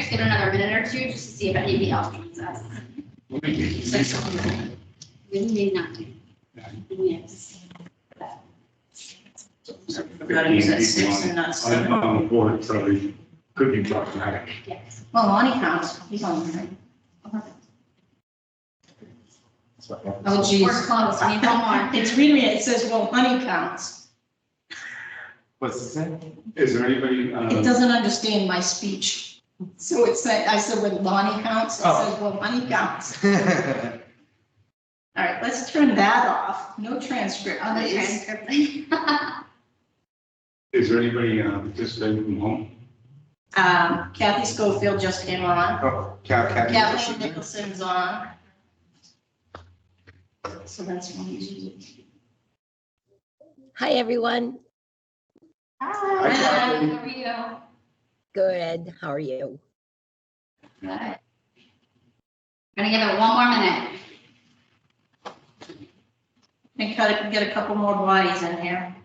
just give it another minute or two just to see if anybody else joins us. We need nothing. Yes. Forgot he was at 6 and not 7. I'm on the board, so he could be problematic. Yes. Well, Lonnie counts, he's on there. Oh, geez. We're close. I need one more. It's reading it, it says, well, honey counts. What's it say? Is there anybody, It doesn't understand my speech. So it said, I said, when Lonnie counts, it Oh. says, well, honey counts. All right, let's turn that off. No transcript, Oh, the please. transcript. is there anybody participating from home? Kathy Schofield just came on. Oh, Kathy. Kathleen Nicholson's on. So that's one. Hi, everyone. Hi, Kathy. how are you? Good. How are you? Good. Gonna give it one more minute. And get a couple more bodies in here.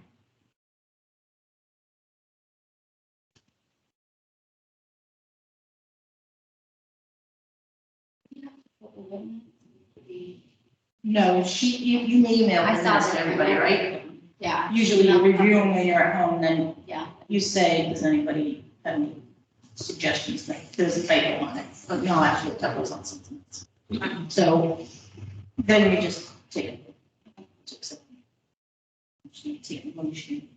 No, you email I saw this to that. everybody, right? Yeah. Usually you review them when you're at home, then Yeah. you say, does anybody have any suggestions? Like, there's a typo on it, but no, actually, the typo's on something else. So then you just take it. Take a motion.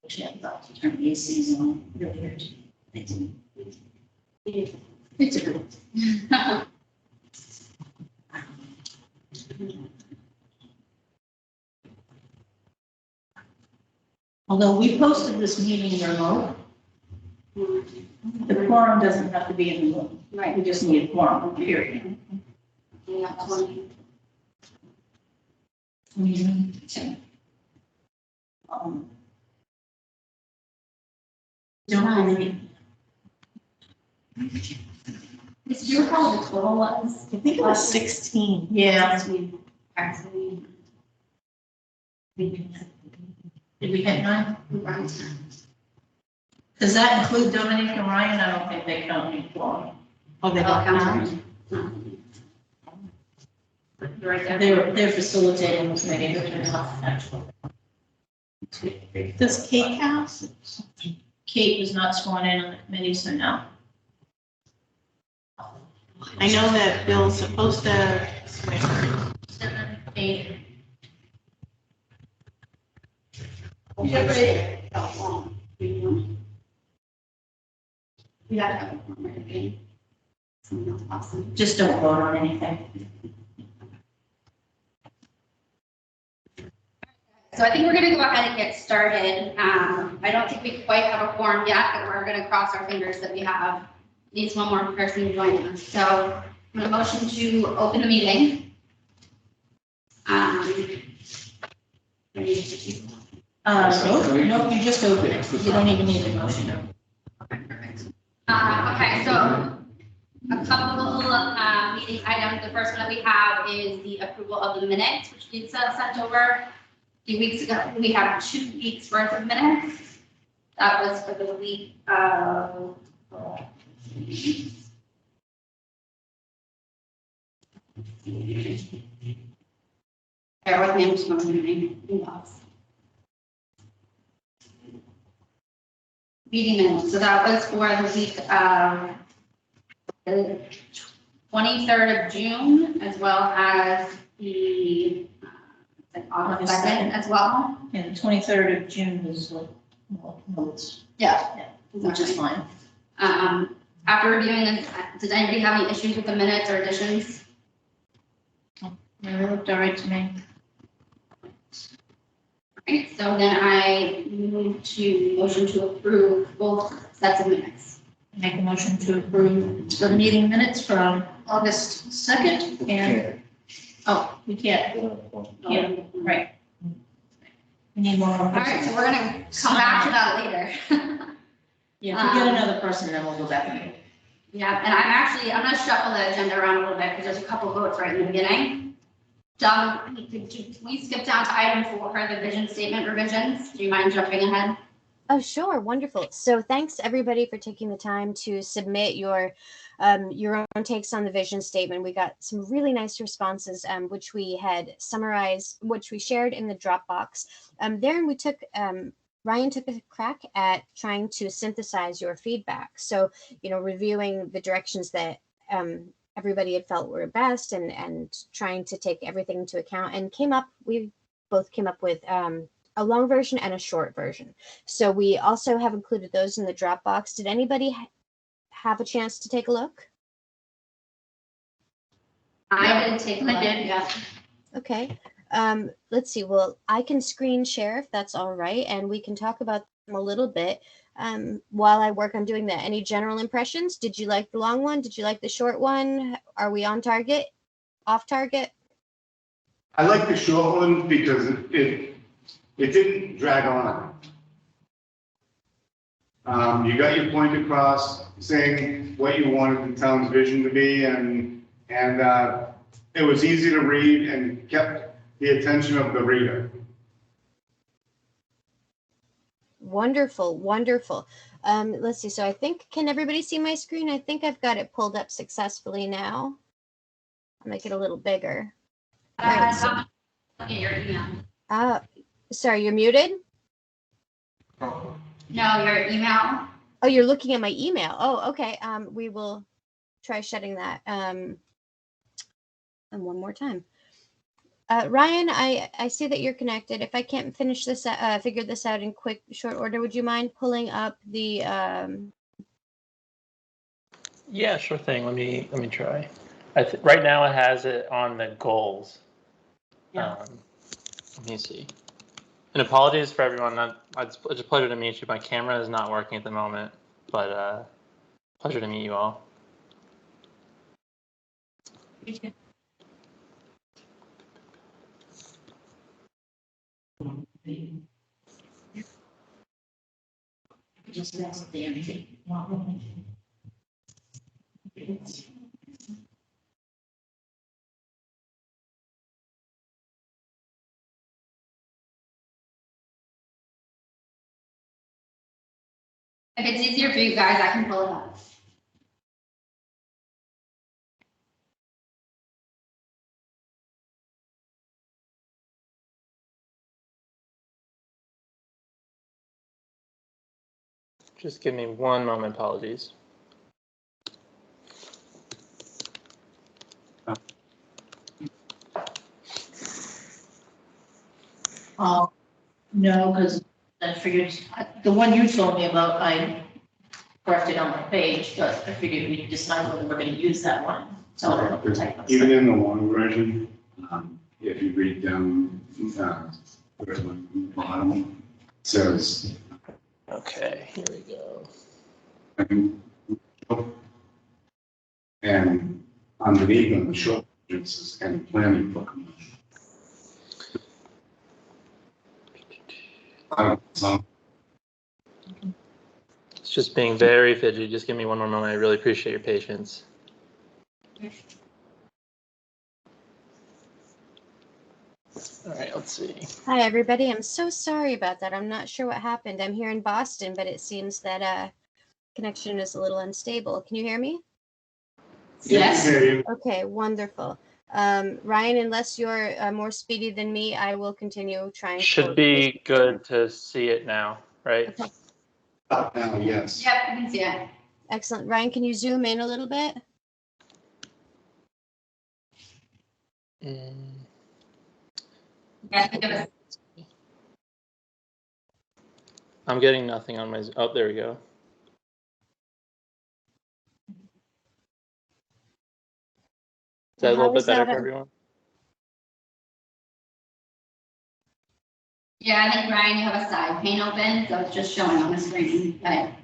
Actually, I'm about to turn the ACs on. Really hurt. It's a good. Although we posted this meeting remote, the quorum doesn't have to be in the room. Right. We just need a quorum, period. Yeah, 20. Don't really, Do you recall what the total was? I think it was 16. Yeah. Actually. Did we hit 9? Right. Does that include Dominic and Ryan? I don't think they count in quorum. Oh, they I'll don't count count? Right there. They're facilitating this meeting. Does Kate count? Kate was not sworn in on the committee, so no. I know that Bill's supposed to swear. 7, 8. We gotta have a form right again. Something awesome. Just don't vote on anything. So I think we're gonna go ahead and get started. I don't think we quite have a form yet, but we're gonna cross our fingers that we have at least one more person joining us. So I'm gonna motion to open the meeting. No, you just open it. You don't even need a motion. Okay, so a couple meeting items. The first one that we have is the approval of the minutes, which Lisa sent over a few weeks ago. We have 2 weeks worth of minutes. That was for the week of. Bear with me, I'm just going to inbox. Meeting minutes, so that was for the week of the 23rd of June, as well as the August 2nd as well. And the 23rd of June is notes, Yeah. which is fine. After reviewing this, does anybody have any issues with the minutes or additions? It looked all right to me. Right, so then I move to motion to approve both sets of minutes. Make a motion to approve the meeting minutes from August 2nd and, oh, we can't, right. We need more. All right, so we're gonna come back to that later. Yeah, if we get another person, then we'll go back and. Yeah, and I'm gonna shuffle the agenda around a little bit because there's a couple votes right in the beginning. John, can we skip down to item 4, the vision statement revisions? Do you mind jumping ahead? Oh, sure. Wonderful. So thanks everybody for taking the time to submit your own takes on the vision statement. We got some really nice responses, which we had summarized, which we shared in the Dropbox. There, we took, Ryan took a crack at trying to synthesize your feedback. So, reviewing the directions that everybody had felt were best and trying to take everything into account, and we both came up with a long version and a short version. So we also have included those in the Dropbox. Did anybody have a chance to take a look? I did take a look. I did, yeah. Okay. Let's see. Well, I can screen share if that's all right, and we can talk about them a little bit while I work on doing that. Any general impressions? Did you like the long one? Did you like the short one? Are we on target? Off target? I like the short one because it didn't drag on. You got your point across, saying what you wanted the town's vision to be, and it was easy to read and kept the attention of the reader. Wonderful, wonderful. Let's see. So I think, can everybody see my screen? I think I've got it pulled up successfully now. I'll make it a little bigger. Right, so- Look at your email. Sorry, you're muted? No, your email. Oh, you're looking at my email. Oh, okay. We will try shutting that. And one more time. Ryan, I see that you're connected. If I can't finish this, figure this out in quick, short order, would you mind pulling up the? Yeah, sure thing. Let me try. Right now it has it on the goals. Yeah. Let me see. And apologies for everyone. It's a pleasure to meet you. My camera is not working at the moment, but pleasure to meet you all. Just that's the empty. If it's easier for you guys, I can pull it up. Just give me one moment. Apologies. No, because I figured, the one you told me about, I corrected on my page, but I figured we'd decide whether we're gonna use that one. So I don't know the type of Even stuff. in the long version, if you read down, where's my bottom, it says, Okay, here we go. and underneath on the short, it says, and planning book. It's just being very fidgety. Just give me one more moment. I really appreciate your patience. All right, let's see. Hi, everybody. I'm so sorry about that. I'm not sure what happened. I'm here in Boston, but it seems that connection is a little unstable. Can you hear me? Yes. Okay, wonderful. Ryan, unless you're more speedy than me, I will continue trying. Should be good to see it now, right? Okay. Up now, yes. Yep, I can see it. Excellent. Ryan, can you zoom in a little bit? Yeah, give us. I'm getting nothing on my. Oh, there we go. Is that a little bit better for everyone? Yeah, I think Ryan, you have a side pane open, so it's just showing on the screen, but I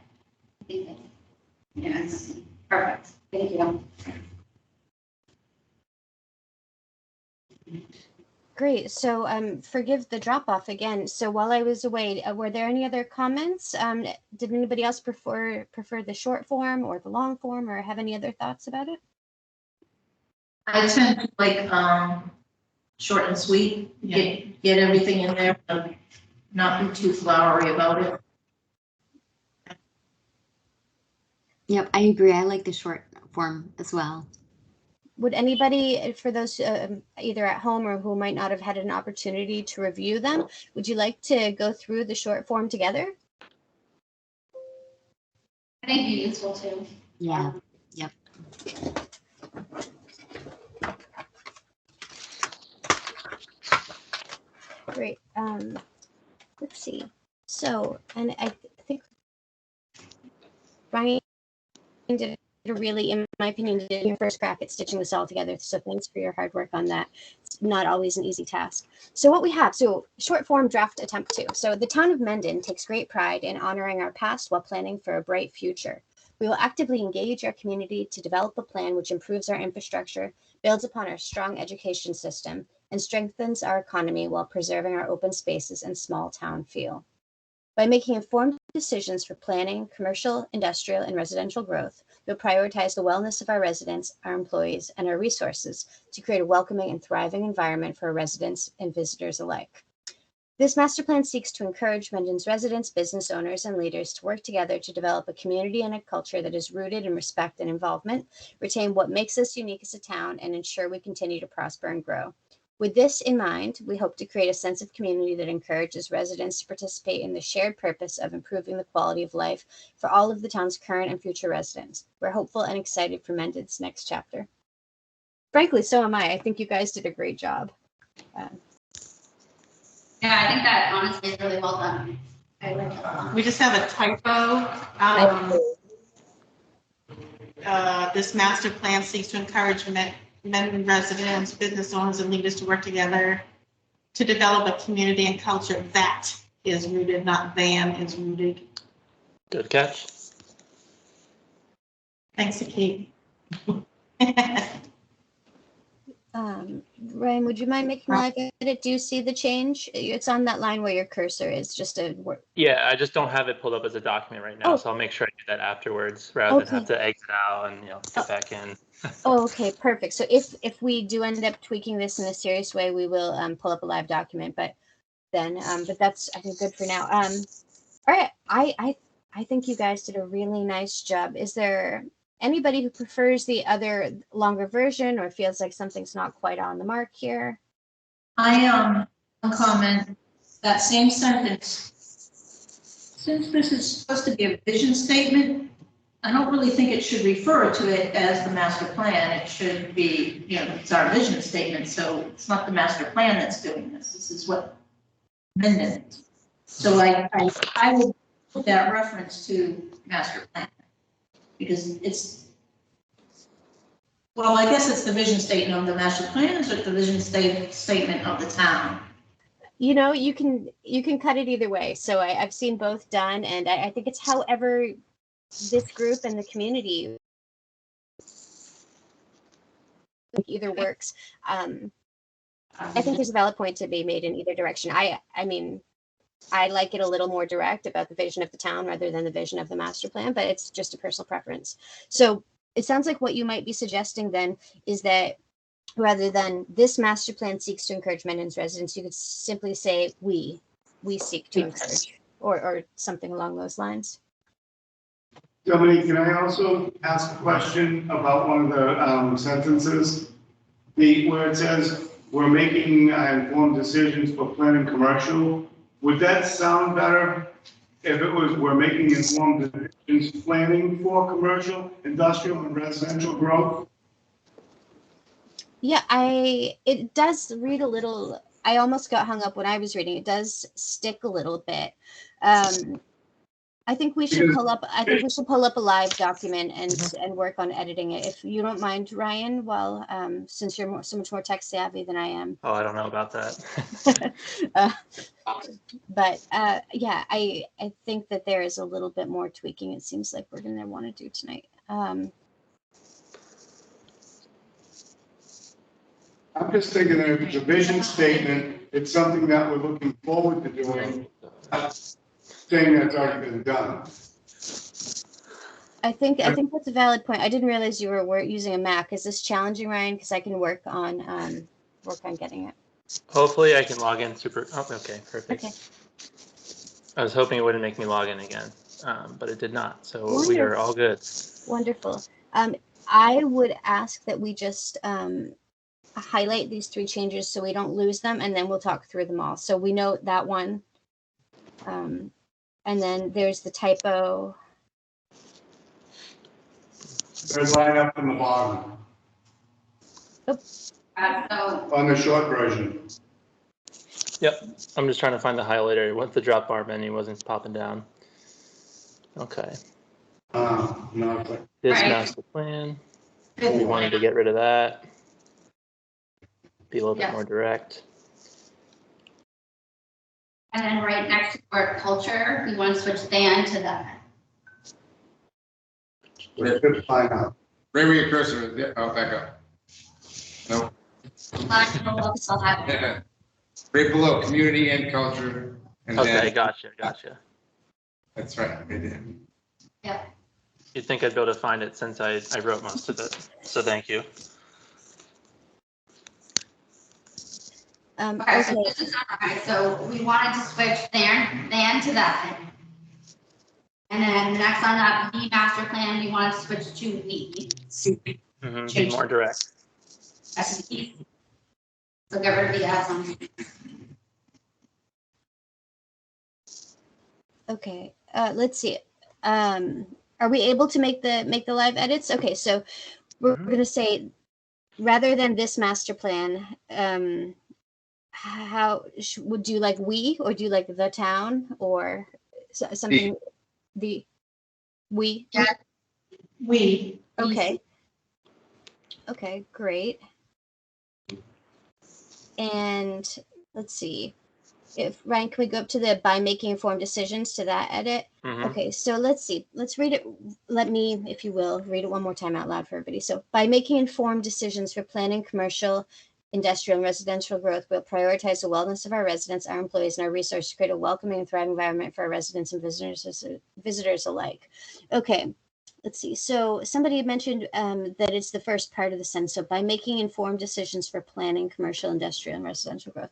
think that's, yeah, it's perfect. Thank you. Great. So forgive the drop off again. So while I was away, were there any other comments? Did anybody else prefer the short form or the long form, or have any other thoughts about it? I tend to like, short and sweet, get everything in there, but not be too flowery about it. Yep, I agree. I like the short form as well. Would anybody, for those either at home or who might not have had an opportunity to review them, would you like to go through the short form together? I think it'd be useful too. Yeah. Yep. Great. Let's see. So, and I think Ryan did a really, in my opinion, did your first crack at stitching this all together. So thanks for your hard work on that. It's not always an easy task. So what we have, so short form draft attempt 2. So the town of Menden takes great pride in honoring our past while planning for a bright future. We will actively engage our community to develop a plan which improves our infrastructure, builds upon our strong education system, and strengthens our economy while preserving our open spaces and small town feel. By making informed decisions for planning, commercial, industrial, and residential growth, we'll prioritize the wellness of our residents, our employees, and our resources to create a welcoming and thriving environment for our residents and visitors alike. This master plan seeks to encourage Menden's residents, business owners, and leaders to work together to develop a community and a culture that is rooted in respect and involvement, retain what makes us unique as a town, and ensure we continue to prosper and grow. With this in mind, we hope to create a sense of community that encourages residents to participate in the shared purpose of improving the quality of life for all of the town's current and future residents. We're hopeful and excited for Menden's next chapter. Frankly, so am I. I think you guys did a great job. Yeah, I think that honestly is really well done. I like that a lot. We just have a typo. This master plan seeks to encourage Menden residents, business owners, and leaders to work together to develop a community and culture that is rooted, not than is rooted. Good catch. Thanks, Kate. Ryan, would you mind making a live edit? Do you see the change? It's on that line where your cursor is, just a word. Yeah, I just don't have it pulled up as a document right now, Oh. so I'll make sure I do that afterwards rather than have Okay. to exit out and get back in. Oh, okay, perfect. So if we do end up tweaking this in a serious way, we will pull up a live document. But then, but that's, I think, good for now. All right, I think you guys did a really nice job. Is there anybody who prefers the other longer version or feels like something's not quite on the mark here? I comment that same sentence. Since this is supposed to be a vision statement, I don't really think it should refer to it as the master plan. It should be, it's our vision statement, so it's not the master plan that's doing this. This is what Menden is. So I would put that reference to master plan because it's, well, I guess it's the vision statement of the master plan, or the vision statement of the town. You can cut it either way. So I've seen both done, and I think it's however this group and the community either works. I think there's a valid point to be made in either direction. I mean, I like it a little more direct about the vision of the town rather than the vision of the master plan, but it's just a personal preference. So it sounds like what you might be suggesting then is that rather than this master plan seeks to encourage Menden's residents, you could simply say we seek to encourage, or something along those lines. Dominique, can I also ask a question about one of the sentences? Where it says, we're making informed decisions for planning commercial. Would that sound better if it was, we're making informed decisions planning for commercial, industrial, and residential growth? Yeah, it does read a little, I almost got hung up when I was reading. It does stick a little bit. I think we should pull up a live document and work on editing it. If you don't mind, Ryan, well, since you're so much more tech savvy than I am. Oh, I don't know about that. But yeah, I think that there is a little bit more tweaking. It seems like we're gonna want to do tonight. I'm just thinking that if it's a vision statement, it's something that we're looking forward to doing. Saying that's already been done. I think that's a valid point. I didn't realize you were using a Mac. Is this challenging, Ryan? Because I can work on getting it. Hopefully I can log in super, oh, okay, perfect. Okay. I was hoping it wouldn't make me log in again, but it did not, so we are all good. Wonderful. I would ask that we just highlight these 3 changes so we don't lose them, and then we'll talk through them all. So we note that one. And then there's the typo. There's line up in the bottom So on the short version. Yep, I'm just trying to find the highlighter. What the drop bar menu wasn't popping down. Okay, No, it's like, this Right. master plan. We wanted to get rid of that. Be a little bit Yes. more direct. and then right next to word culture, we want to switch than to that. the fifth line up. Right where your cursor is, yeah, oh, back up. No, Still have right below, community and culture, and Okay, then, gotcha. that's right, right there. You'd think I'd be able to find it since I wrote most of it, so thank you. Okay, so Okay, this is, okay, so we wanted to switch than to that. And then next on that, the master plan, we wanted to switch to we. Be more direct. SE. So get rid of the S on. okay. Let's see. Are we able to make the live edits? Okay, so we're Mhm. gonna say rather than this master plan, how would you like we, or do you like the town, or something? The we. Yeah. We, Okay. Okay, great. And let's see. If Ryan, can we go up to the by making informed decisions to that edit? Mhm. Okay, so let's see. Let's read it. Let me, if you will, read it one more time out loud for everybody. So by making informed decisions for planning commercial, industrial, and residential growth, we'll prioritize the wellness of our residents, our employees, and our resources to create a welcoming and thriving environment for our residents and visitors alike. Okay. Let's see. So somebody had mentioned that it's the first part of the sentence. So by making informed decisions for planning commercial, industrial, and residential growth.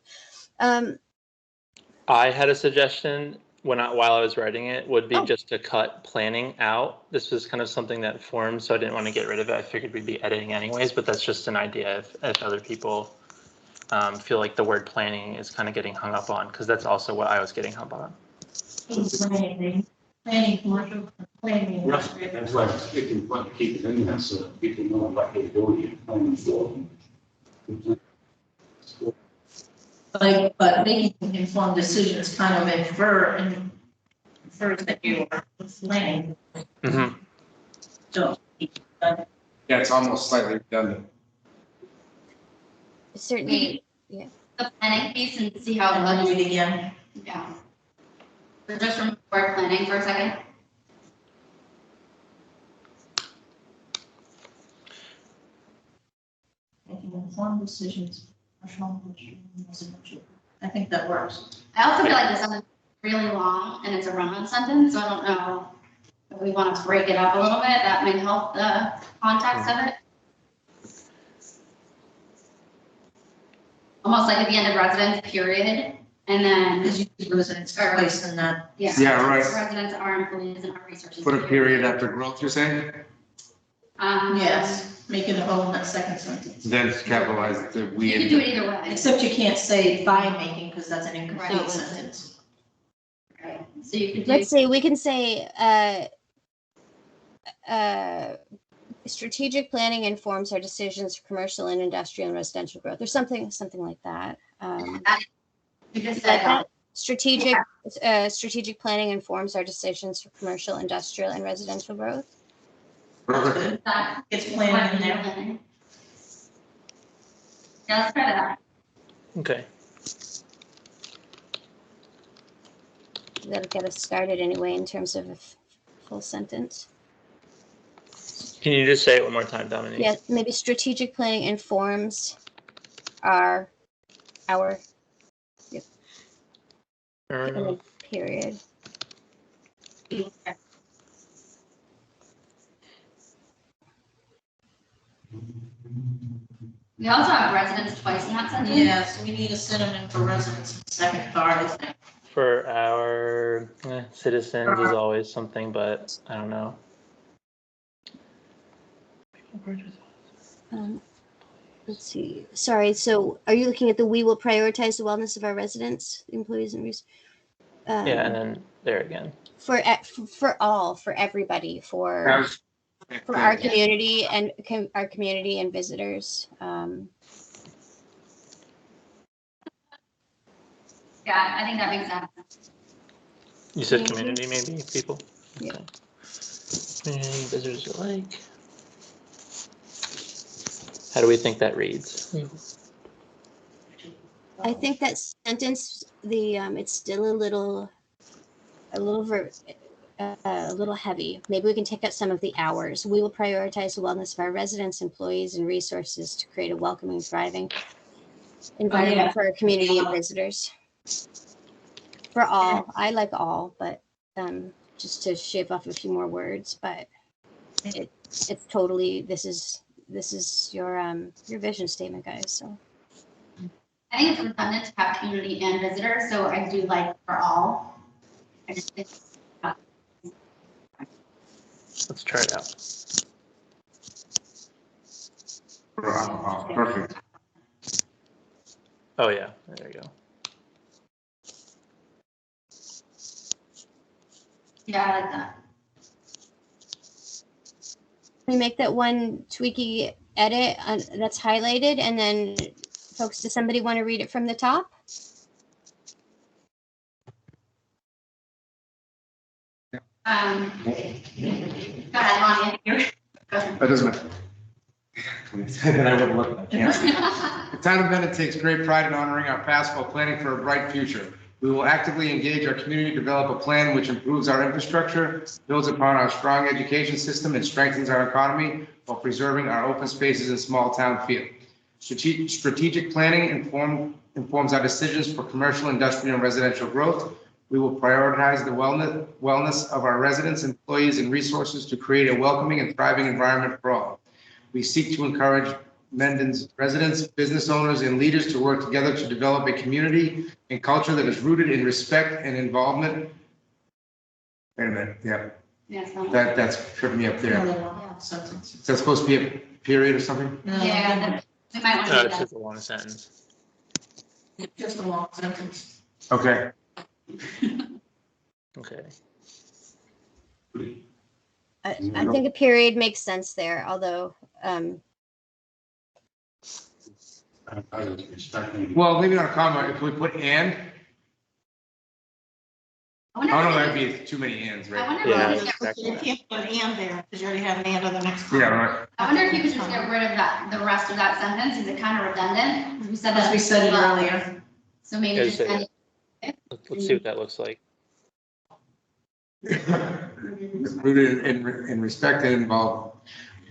I had a suggestion while I was writing it would be Oh. just to cut planning out. This was kind of something that formed, so I didn't want to get rid of it. I figured we'd be editing anyways, but that's just an idea if other people feel like the word planning is kind of getting hung up on, because that's also what I was getting hung up on. planning commercial, planning Right, industrial. that's why it's important to keep it in there so that people know what they're doing and planning for. But making informed decisions kind of infers that you are planning. Mhm. So, Yeah, it's almost slightly redundant. Certainly. The planning piece and see how I'll it do looks. it again. Yeah. So just remove word planning for a second. Making informed decisions. I think that works. I also feel like this sentence is really long and it's a run-on sentence, so I don't know if we want to break it up a little bit. That might help the context of it. Almost like at the end of residence, period, and then. Because you use residents twice in that. Yeah, right. Residents, our employees, and our resources. Put a period after growth, you're saying? Yes, make it a whole in that second sentence. Then capitalize the we. You can do it either way. Except you can't say by making, because that's an incomplete Right. sentence. Right. So you can do. Let's say we can say strategic planning informs our decisions for commercial and industrial and residential growth, or something like that. You just Like said that. Strategic planning informs our decisions for commercial, industrial, and residential growth. Perfect. that. It's planning in there. Yeah, let's try that. Okay. That'll get us started anyway in terms of a full sentence. Can you just say it one more time, Dominique? Yeah, maybe strategic planning informs our Fair enough. period. We also have residents twice in that sentence. Yeah, so we need a synonym for residents in the second part, I think. For our citizens is always something, but I don't know. Let's see. Sorry. So, are you looking at the "We will prioritize the wellness of our residents, employees, and Yeah, and then there again. for everybody, for our community and our community and visitors. Yeah, I think that makes sense. You said community, maybe people. Yeah. Okay. Community visitors alike. How do we think that reads? I think that sentence, it's still a little heavy. Maybe we can take out some of the hours. We will prioritize the wellness of our residents, employees, and resources to create a welcoming, thriving environment for our community and visitors. For all, I like all, but just to shave off a few more words. But it's totally, this is your vision statement, guys. So. I think it's redundant to have community and visitors, so I do like for all. Let's try it out. Perfect. Oh yeah, there you go. Yeah, I like that. We make that one tweaky edit that's highlighted, and then folks, does somebody want to read it from the top? Go ahead, Lonnie. Go ahead. That doesn't matter. Then I wouldn't look at that. The town of Menden takes great pride in honoring our past while planning for a bright future. We will actively engage our community to develop a plan which improves our infrastructure, builds upon our strong education system, and strengthens our economy while preserving our open spaces and small town feel. Strategic planning informs our decisions for commercial, industrial, and residential growth. We will prioritize the wellness of our residents, employees, and resources to create a welcoming and thriving environment for all. We seek to encourage Menden's residents, business owners, and leaders to work together to develop a community and culture that is rooted in respect and involvement. Wait a minute, yeah, Yes, that's tripping me up there. Sentence. Is that supposed to be a period or something? yeah, we might want to No, do it's that. just a long sentence. It's just a long sentence. Okay. Okay. I think a period makes sense there, although Well, maybe not a comma, if we put and, I wonder oh no, if that'd we- be too many ands, I right? wonder Yeah, if we could get exactly. You can't put an and there because you already have an and on the next. Yeah, right. I wonder if you could just get rid of that, the rest of that sentence, is it kind of redundant? We said As that. we said it earlier. So maybe Yeah, just say end Let's see what that looks like. Rooted in respect and involved.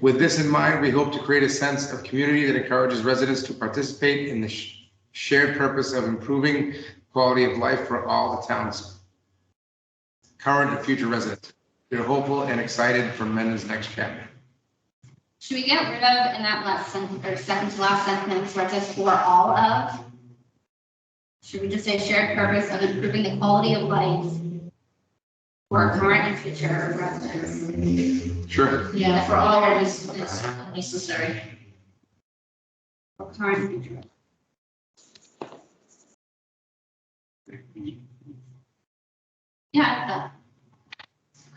With this in mind, we hope to create a sense of community that encourages residents to participate in the shared purpose of improving quality of life for all the town's current and future residents. We are hopeful and excited for Menden's next chapter. Should we get rid of in that last sentence, or second to last sentence where it says for all of? Should we just say shared purpose of improving the quality of life for current and future residents? Sure. Yeah, for all of this is unnecessary. For current and future. Yeah, I like that.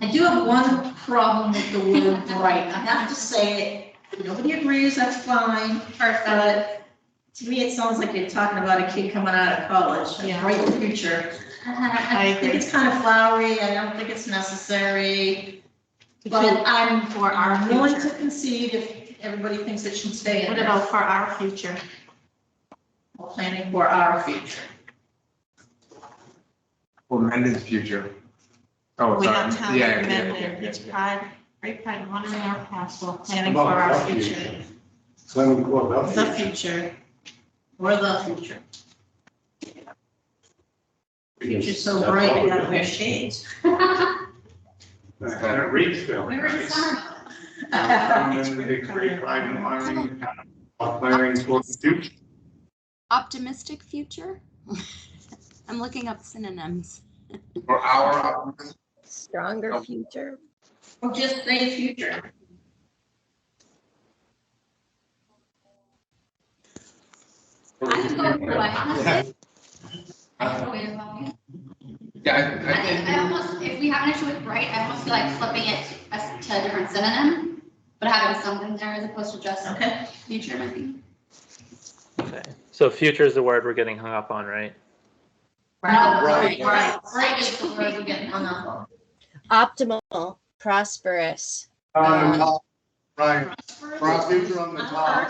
I do have one problem with the word bright. I have to say it. Nobody agrees, that's fine. But to me, it sounds like you're talking about a kid coming out of college, a bright future. I think it's kind of flowery. I don't think it's necessary. But I'm willing to concede if everybody thinks it should stay in What there. about for our future? Planning for our future. For Menden's future. Oh, We sorry. have town Yeah, of yeah, Menden, yeah, yeah, it's yeah. pride, great pride in honoring our past while planning for our future. The future. Or the future. Future's so bright, you gotta wear shades. That reads still. We were in summer. And then they create pride in honoring planning for the future. Optimistic future? I'm looking up synonyms. For our, Stronger future. Or just say future. I just go for like, Yeah. I don't know where to go. Yeah, I think I almost, if we have an issue with bright, I almost feel like flipping it to a different synonym, but having something there as opposed to just Okay. future maybe. Okay, so future is the word we're getting hung up on, right? No, Right. Bright is the word we're getting hung up on. Optimal, prosperous. On the top, Ryan, future on the top.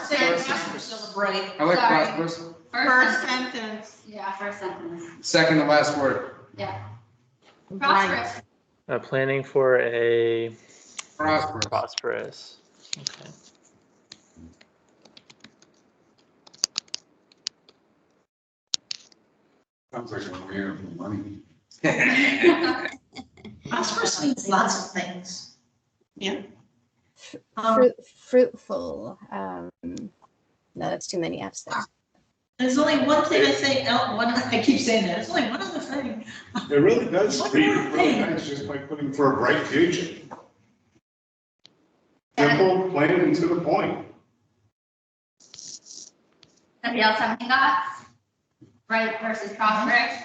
Right. I like Sorry. prosperous. First sentence. Yeah, first sentence. Second to last word. Yeah. Bright. Prosperous. Planning for a Prosperous. prosperous. Okay. Sounds like we're here for money. Prosperous means lots of things. Yeah. Fruitful. No, that's too many F's there. There's only one thing I say, I keep saying that, there's only one other thing. It really does One read more really thing. nice just by putting for a bright future. Simple, plain, and to the point. Somebody else have any thoughts? Bright versus prosperous?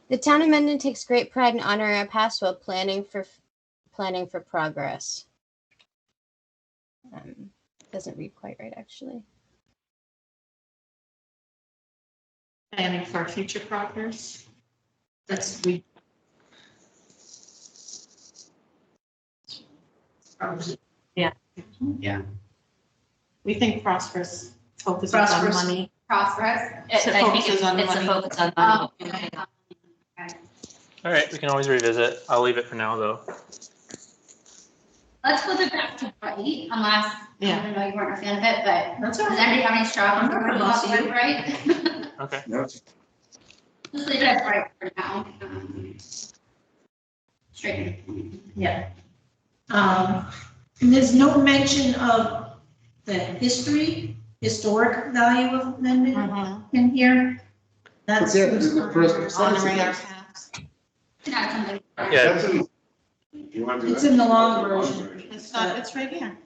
The town of Menden takes great pride in honoring our past while planning for progress. Doesn't read quite right, actually. Planning for future progress. That's we. Yeah. We think prosperous focuses Prosperous. on money. Prosperous? It focuses on money. focus on Oh, okay. All right, we can always revisit. I'll leave it for now, though. Let's flip it back to bright, unless, I Yeah. don't know, you weren't a fan of it, but That's all does right. anybody have any strong I'm not gonna thoughts boss on you. bright? Okay. Yes. Just leave it as bright for now. Straight. Yeah. And there's no mention of the historic value of Menden Mhm. in here. That's. Yeah, this is the first Honoring our sentence. past. Can add something. Yeah. That's in. You want to do It's that? in the long version. It's not, it's right here.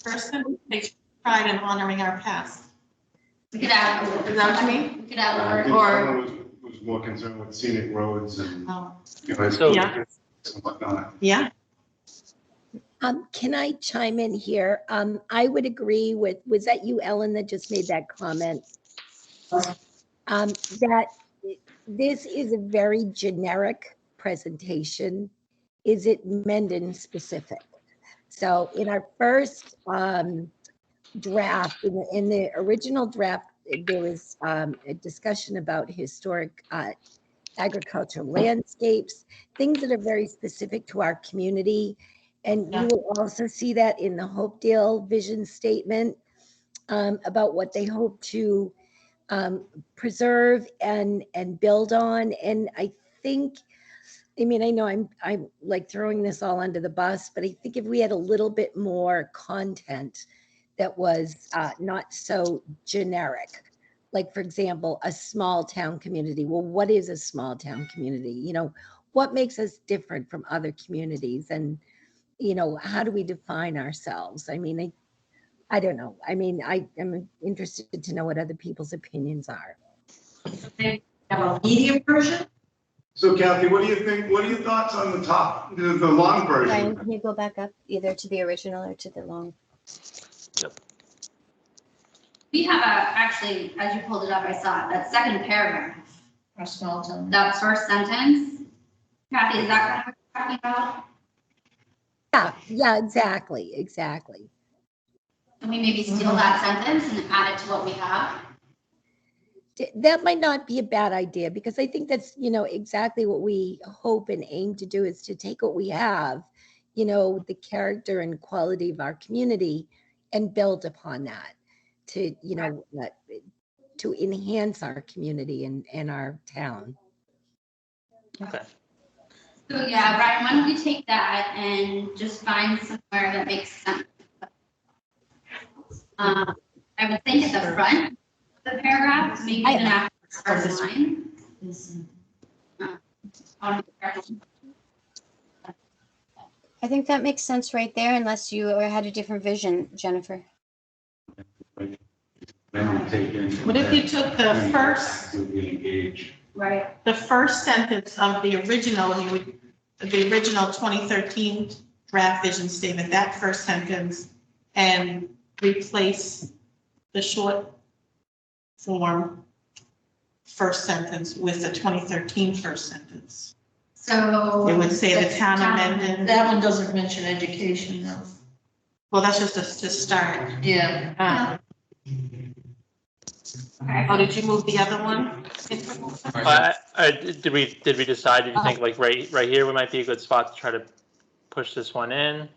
First sentence takes pride in honoring our past. We could add. Is that what you mean? We could add I a think word, someone was more concerned with scenic roads and, Oh, So- Yeah. and whatnot. yeah. Can I chime in here? I would agree with, was that you, Ellen, that just made that comment? That this is a very generic presentation. Is it Menden specific? So in our first draft, in the original draft, there was a discussion about historic agricultural landscapes, things that are very specific to our community. And you will also see that in the Hopedale vision statement about what they hope to preserve and build on. And I think, I mean, I know I'm like throwing this all under the bus, but I think if we had a little bit more content that was not so generic, like for example, a small town community. Well, what is a small town community? You know, what makes us different from other communities? And, you know, how do we define ourselves? I mean, I don't know. I mean, I am interested to know what other people's opinions are. Have a medium version? So Kathy, what do you think? What are your thoughts on the top, the long Ryan, version? can you go back up either to the original or to the long? we have actually, as you pulled it up, I saw it, that second paragraph, Or small town? that first sentence. Kathy, is that kind of what you're talking about? Yeah, exactly. Can we maybe steal that sentence and add it to what we have? That might not be a bad idea because I think that's, you know, exactly what we hope and aim to do is to take what we have, you know, the character and quality of our community and build upon that to, you know, to enhance our community and our town. Okay. So yeah, Brian, why don't we take that and just find somewhere that makes sense? I would think at the front of the paragraph, maybe even after the first line. I think that makes sense right there, unless you had a different vision, Jennifer. What if you took the first, Actively engage. Right. the first sentence of the original, the original 2013 draft vision statement, that first sentence, and replace the short form first sentence with the 2013 first sentence? So. It would say the town of Menden. That one doesn't mention education though. Well, that's just to start. Yeah. Oh, did you move the other one? Did we decide, do you think like right here, we might be a good spot to try to push this one in?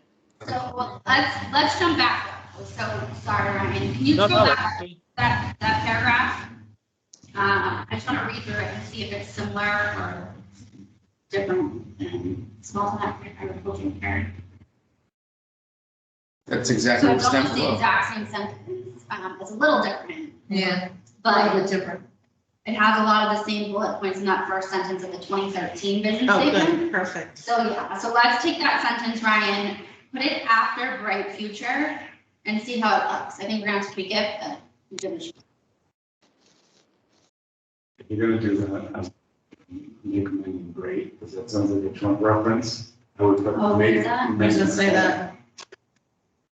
So let's jump back. So sorry, Ryan, can you go back that paragraph? I just want to read through it and see if it's similar or different than small town agricultural care. That's So exactly what it's step almost the below. exact same sentence. It's a little different, Yeah. but different. it has a lot of the same bullet points in that first sentence of the 2013 vision Oh, statement. good, perfect. So yeah, so let's take that sentence, Ryan, put it after bright future and see how it looks. I think we're gonna have to tweak it, but we give it a shot. If you're gonna do that, make Menden great, because that sounds like a Trump reference. I would put Oh, make is that? I was gonna say that.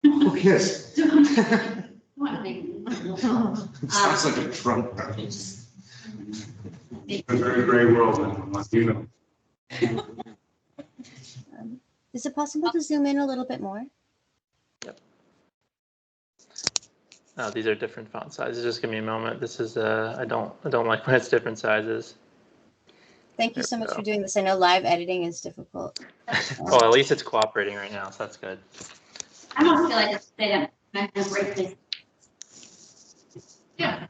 Who cares? Sounds like a Trump reference. It's a very gray world, and must you know. Is it possible to zoom in a little bit more? Oh, these are different font sizes. Just give me a moment. This is, I don't like when it's different sizes. Thank you There so we much go. for doing this. I know live editing is difficult. Well, at least it's cooperating right now, so that's good. I almost feel like it's a great place. Yeah.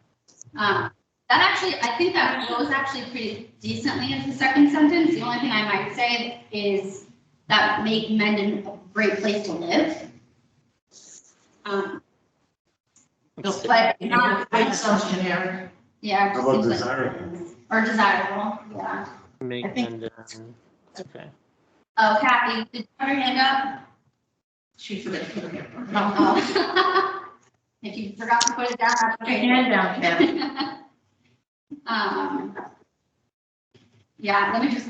That actually, I think that goes actually pretty decently into the second sentence. The only thing I might say is that make Menden a great place to live. But not. It sounds generic. Yeah. it How just about seems like- desirable? Or desirable, yeah. Make I think- Menden, okay. Oh, Kathy, did you put your hand up? She forgot to put it up. Oh. If you forgot to put it down, that's Put your okay. hand down, Kathy. Yeah, let me just.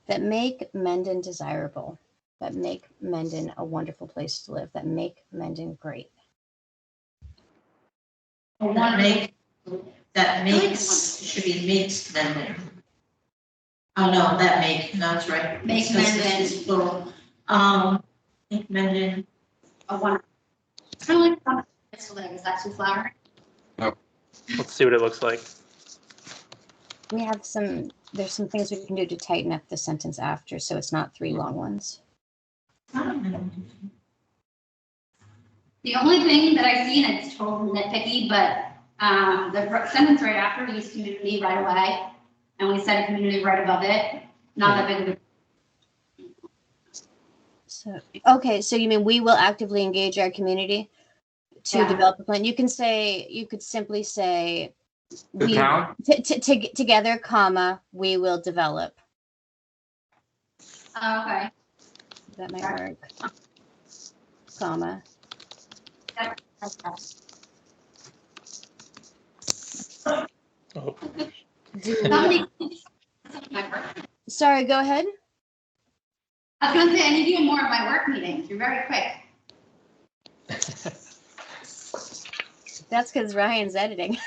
That make Menden desirable, that make Menden a wonderful place to live, that make Menden great. That makes, should be makes Menden. Oh, no, that make, no, that's right. Make Because this Menden. is plural. Make Menden. A wonderful. Kind of like some place to live, is that too flowery? Let's see what it looks like. We have there's some things we can do to tighten up the sentence after, so it's not 3 long ones. The only thing that I see, and it's totally nitpicky, but the sentence right after, we use community right away, and we said community right above it, not that big of a. So, okay, so you mean we will actively engage our community to Yeah. develop a plan? You could simply say, The town? Together, comma, we will develop. Oh, okay. That might work. Comma. Oh, Somebody. Sorry, go ahead. I was gonna say, I need you in more of my work meetings, you're very quick. That's because Ryan's editing.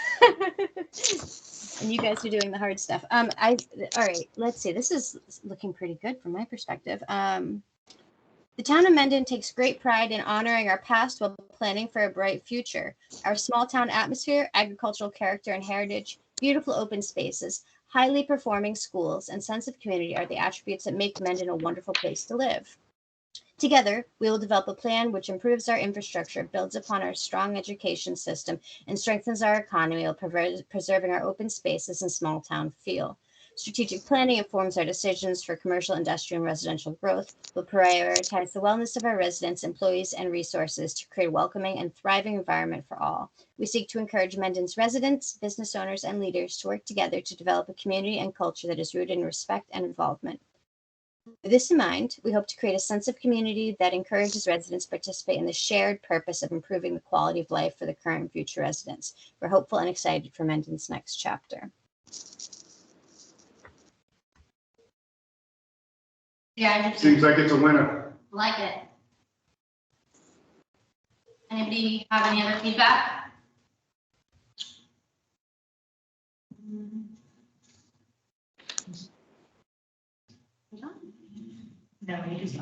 And you guys are doing the hard stuff. All right, let's see. This is looking pretty good from my perspective. The town of Menden takes great pride in honoring our past while planning for a bright future. Our small town atmosphere, agricultural character and heritage, beautiful open spaces, highly performing schools, and sense of community are the attributes that make Menden a wonderful place to live. Together, we will develop a plan which improves our infrastructure, builds upon our strong education system, and strengthens our economy while preserving our open spaces and small town feel. Strategic planning informs our decisions for commercial, industrial, and residential growth. We'll prioritize the wellness of our residents, employees, and resources to create a welcoming and thriving environment for all. We seek to encourage Menden's residents, business owners, and leaders to work together to develop a community and culture that is rooted in respect and involvement. With this in mind, we hope to create a sense of community that encourages residents to participate in the shared purpose of improving the quality of life for the current and future residents. We're hopeful and excited for Menden's next chapter. Yeah, I Seems like it's a winner. like it. Anybody have any other feedback? No, you just.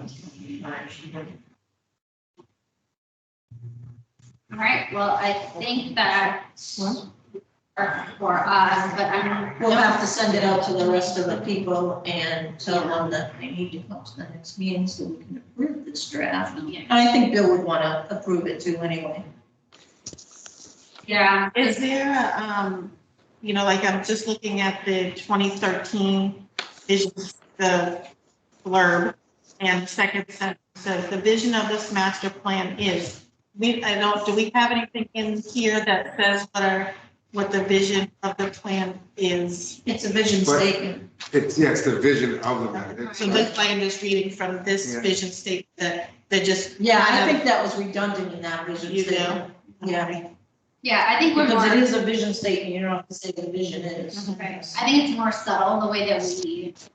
All right, well, I think that for us, but I'm. We'll have to send it out to the rest of the people and tell them that they need to come to the next meeting so we can approve this draft. Yeah. I think Bill would want to approve it too anyway. Yeah. Is there, like I'm just looking at the 2013 vision, the blurb, and the second sentence says the vision of this master plan is. Do we have anything in here that says what the vision of the plan is? It's a vision But- statement. It's the vision of the matter. So that's why I'm just reading from this Yeah. vision statement that just. Yeah, I think that was redundant in that vision You do? statement. Yeah, Yeah, I think we're because more. it is a vision statement, you don't have to say the vision is. Right. I think it's more subtle, the way that we, it's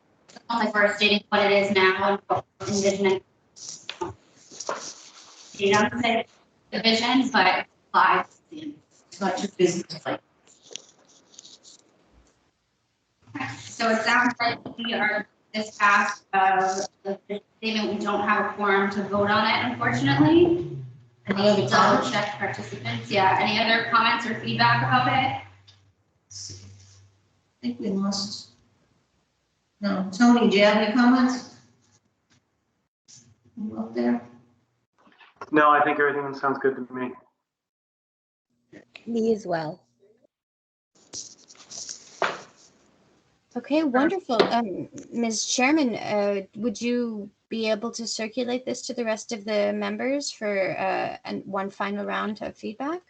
almost like we're stating what it is now and what we're envisioning. You don't say the vision, but it applies to the. It's not just business like. So it sounds like we are this past of the statement, we don't have a quorum to vote on it, unfortunately. Any other Double comments? check participants, yeah, any other comments or feedback about it? I think we lost. No, Tony, do you have any comments? You up there? No, I think everything sounds good to me. Me as well. Okay, wonderful. Ms. Chairman, would you be able to circulate this to the rest of the members for one final round of feedback?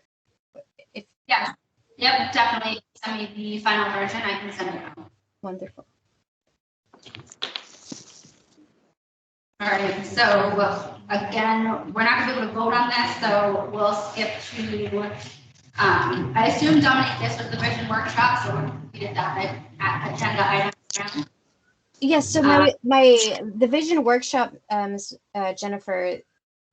Yeah, yep, definitely, send me the final version, I can send it out. Wonderful. All right, so again, we're not gonna be able to vote on this, so we'll skip to, I assume Dominic, this was the vision workshop, so we did that at agenda item. Yes, so the vision workshop, Jennifer,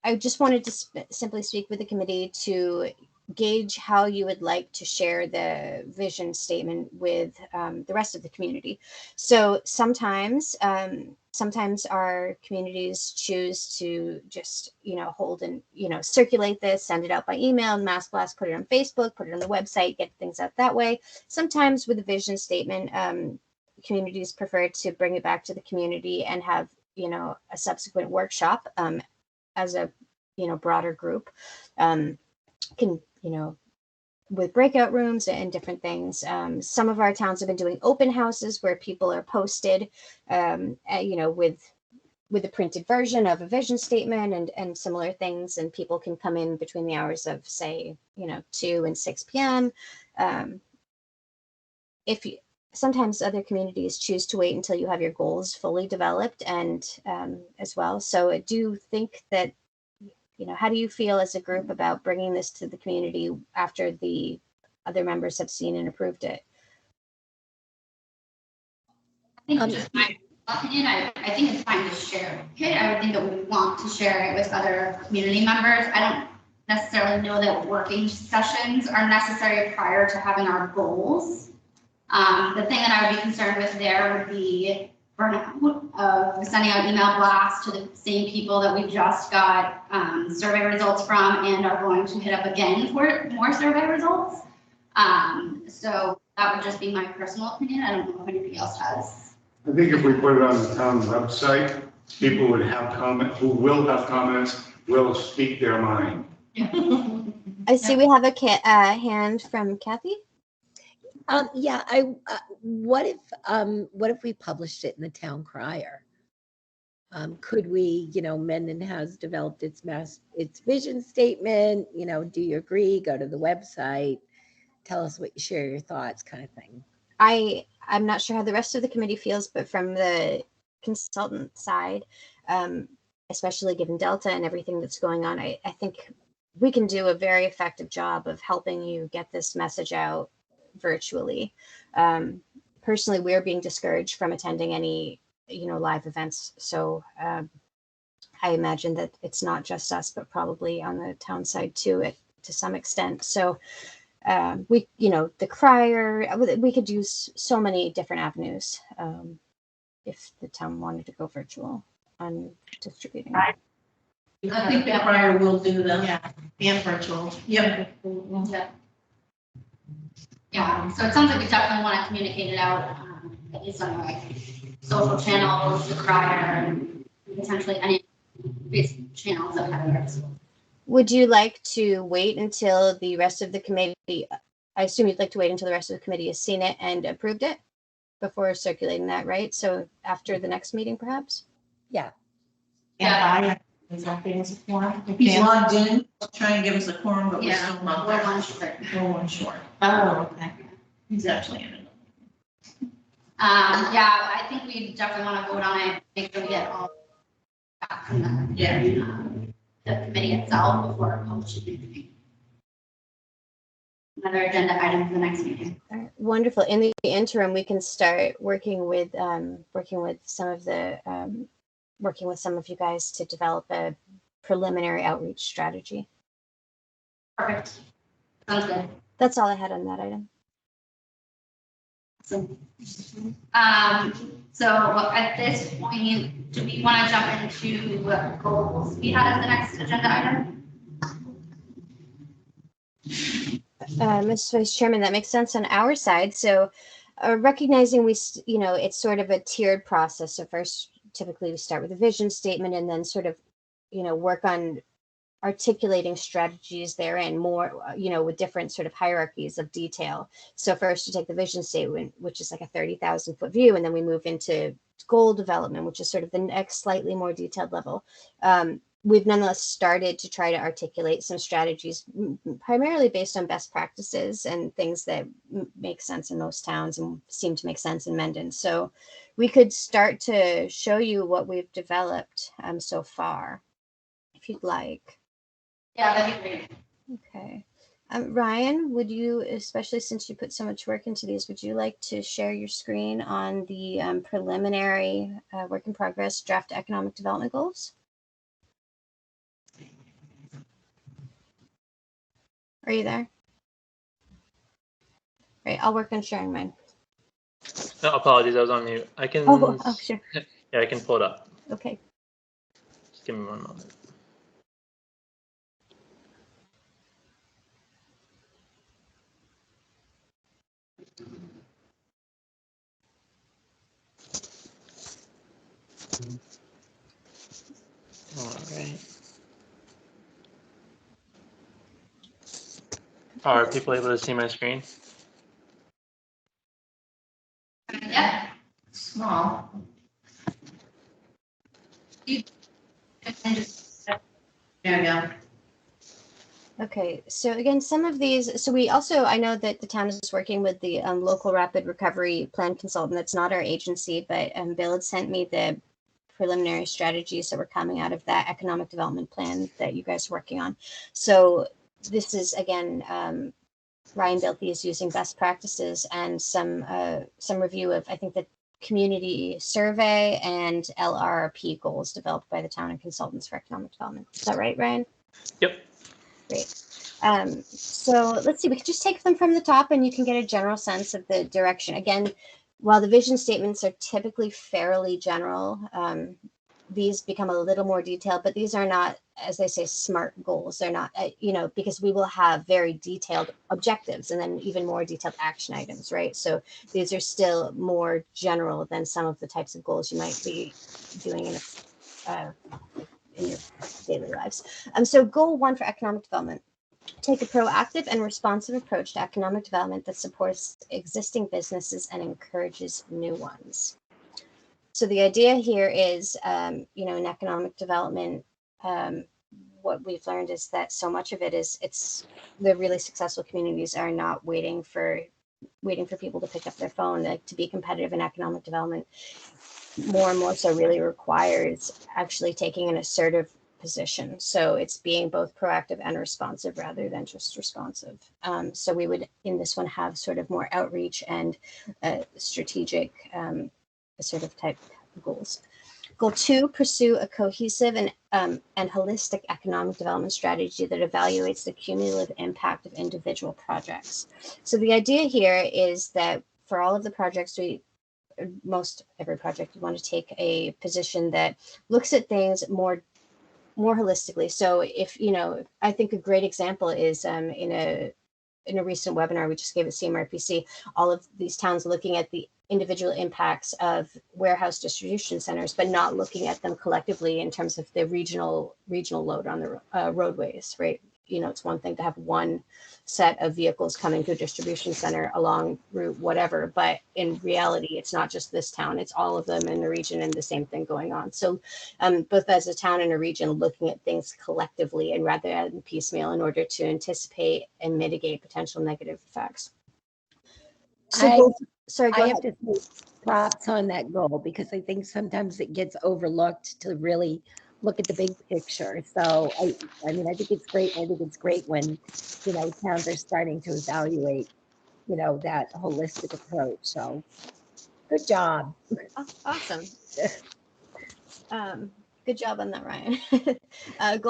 I just wanted to simply speak with the committee to gauge how you would like to share the vision statement with the rest of the community. So sometimes our communities choose to just, hold and, circulate this, send it out by email, mass blast, put it on Facebook, put it on the website, get things out that way. Sometimes with a vision statement, communities prefer to bring it back to the community and have, a subsequent workshop as a, broader group. With breakout rooms and different things. Some of our towns have been doing open houses where people are posted, with a printed version of a vision statement and similar things, and people can come in between the hours of, say, 2 and 6 p.m. Sometimes other communities choose to wait until you have your goals fully developed and as well. So I do think that, how do you feel as a group about bringing this to the community after the other members have seen and approved it? I think just my opinion, I think it's fine to share it. I would think that we want to share it with other community members. I don't necessarily know that working sessions are necessary prior to having our goals. The thing that I would be concerned with there would be burnout of sending out email blasts to the same people that we just got survey results from and are going to hit up again for more survey results. So that would just be my personal opinion. I don't know if anybody else has. I think if we put it on the town website, people would have who will have comments, will speak their mind. I see we have a hand from Kathy. Yeah, what if we published it in the town crier? Could we, Menden has developed its vision statement, do you agree? Go to the website, tell us share your thoughts kind of thing. I'm not sure how the rest of the committee feels, but from the consultant side, especially given Delta and everything that's going on, I think we can do a very effective job of helping you get this message out virtually. Personally, we're being discouraged from attending any, live events. So I imagine that it's not just us, but probably on the town side too, to some extent. So the crier, we could use so many different avenues if the town wanted to go virtual on distributing. I think the crier will do them. Yeah, and virtual. Yep. Yeah, so it sounds like we definitely want to communicate it out, at least on like social channels, the crier, and potentially any Facebook channels that have ours. Would you like to wait until the rest of the committee, I assume you'd like to wait until the rest of the committee has seen it and approved it before circulating that, right? So after the next meeting, perhaps? Yeah. And exactly as a form. He's logged in, try and give us a quorum, but we're Yeah, still not we're there. one short. We're one short. Oh, okay. He's actually in it. Yeah, I think we definitely want to vote on it, make sure we get all back from the committee itself before publishing anything. Another agenda item for the next meeting. All right, wonderful. In the interim, we can start working with some of you guys to develop a preliminary outreach strategy. Perfect. Sounds good. That's all I had on that item. So at this point, do we want to jump into what goals we had as the next agenda item? Ms. Vice Chairman, that makes sense on our side. So recognizing it's sort of a tiered process. So first, typically we start with a vision statement and then sort of, work on articulating strategies therein more, with different sort of hierarchies of detail. So first you take the vision statement, which is like a 30,000 foot view, and then we move into goal development, which is sort of the next slightly more detailed level. We've nonetheless started to try to articulate some strategies, primarily based on best practices and things that make sense in most towns and seem to make sense in Menden. So we could start to show you what we've developed so far, if you'd like. Yeah, that'd be great. Okay. Ryan, would you, especially since you put so much work into these, would you like to share your screen on the preliminary work in progress draft economic development goals? Are you there? Right, I'll work on sharing mine. No, apologies, I was on mute. I can. Oh, sure. Yeah, I can pull it up. Okay. Just give me one moment. All right. Are people able to see my screen? Yeah. Small. Yeah. Okay, so again, some of these, so we also, I know that the town is working with the local rapid recovery plan consultant. That's not our agency, but Bill had sent me the preliminary strategies that were coming out of that economic development plan that you guys are working on. So this is, again, Ryan Bilthy is using best practices and some review of, I think, the community survey and LRRP goals developed by the town and consultants for economic development. Is that right, Ryan? Yep. Great. So let's see, we could just take them from the top and you can get a general sense of the direction. Again, while the vision statements are typically fairly general, these become a little more detailed, but these are not, as they say, SMART goals. They're not, because we will have very detailed objectives and then even more detailed action items, right? So these are still more general than some of the types of goals you might be doing in your daily lives. So goal 1 for economic development. take a proactive and responsive approach to economic development that supports existing businesses and encourages new ones. So the idea here is, in economic development, what we've learned is that so much of it is it's the really successful communities are not waiting for people to pick up their phone. Like, to be competitive in economic development, more and more so really requires actually taking an assertive position. So it's being both proactive and responsive rather than just responsive. So we would in this one have sort of more outreach and strategic assertive type goals. Goal 2, pursue a cohesive and holistic economic development strategy that evaluates the cumulative impact of individual projects. So the idea here is that for all of the projects, most every project, you want to take a position that looks at things more holistically. So if, I think a great example is in a recent webinar we just gave at CMRPC, all of these towns looking at the individual impacts of warehouse distribution centers, but not looking at them collectively in terms of the regional load on the roadways, right? It's one thing to have one set of vehicles coming to a distribution center along route whatever, but in reality, it's not just this town, it's all of them in the region and the same thing going on. So both as a town and a region, looking at things collectively and rather than piecemeal in order to anticipate and mitigate potential negative effects. So I have to say props on that goal, because I think sometimes it gets overlooked to really look at the big picture. So I mean, I think it's great. I think it's great when, towns are starting to evaluate, that holistic approach. So good job. Awesome. Good job on that, Ryan.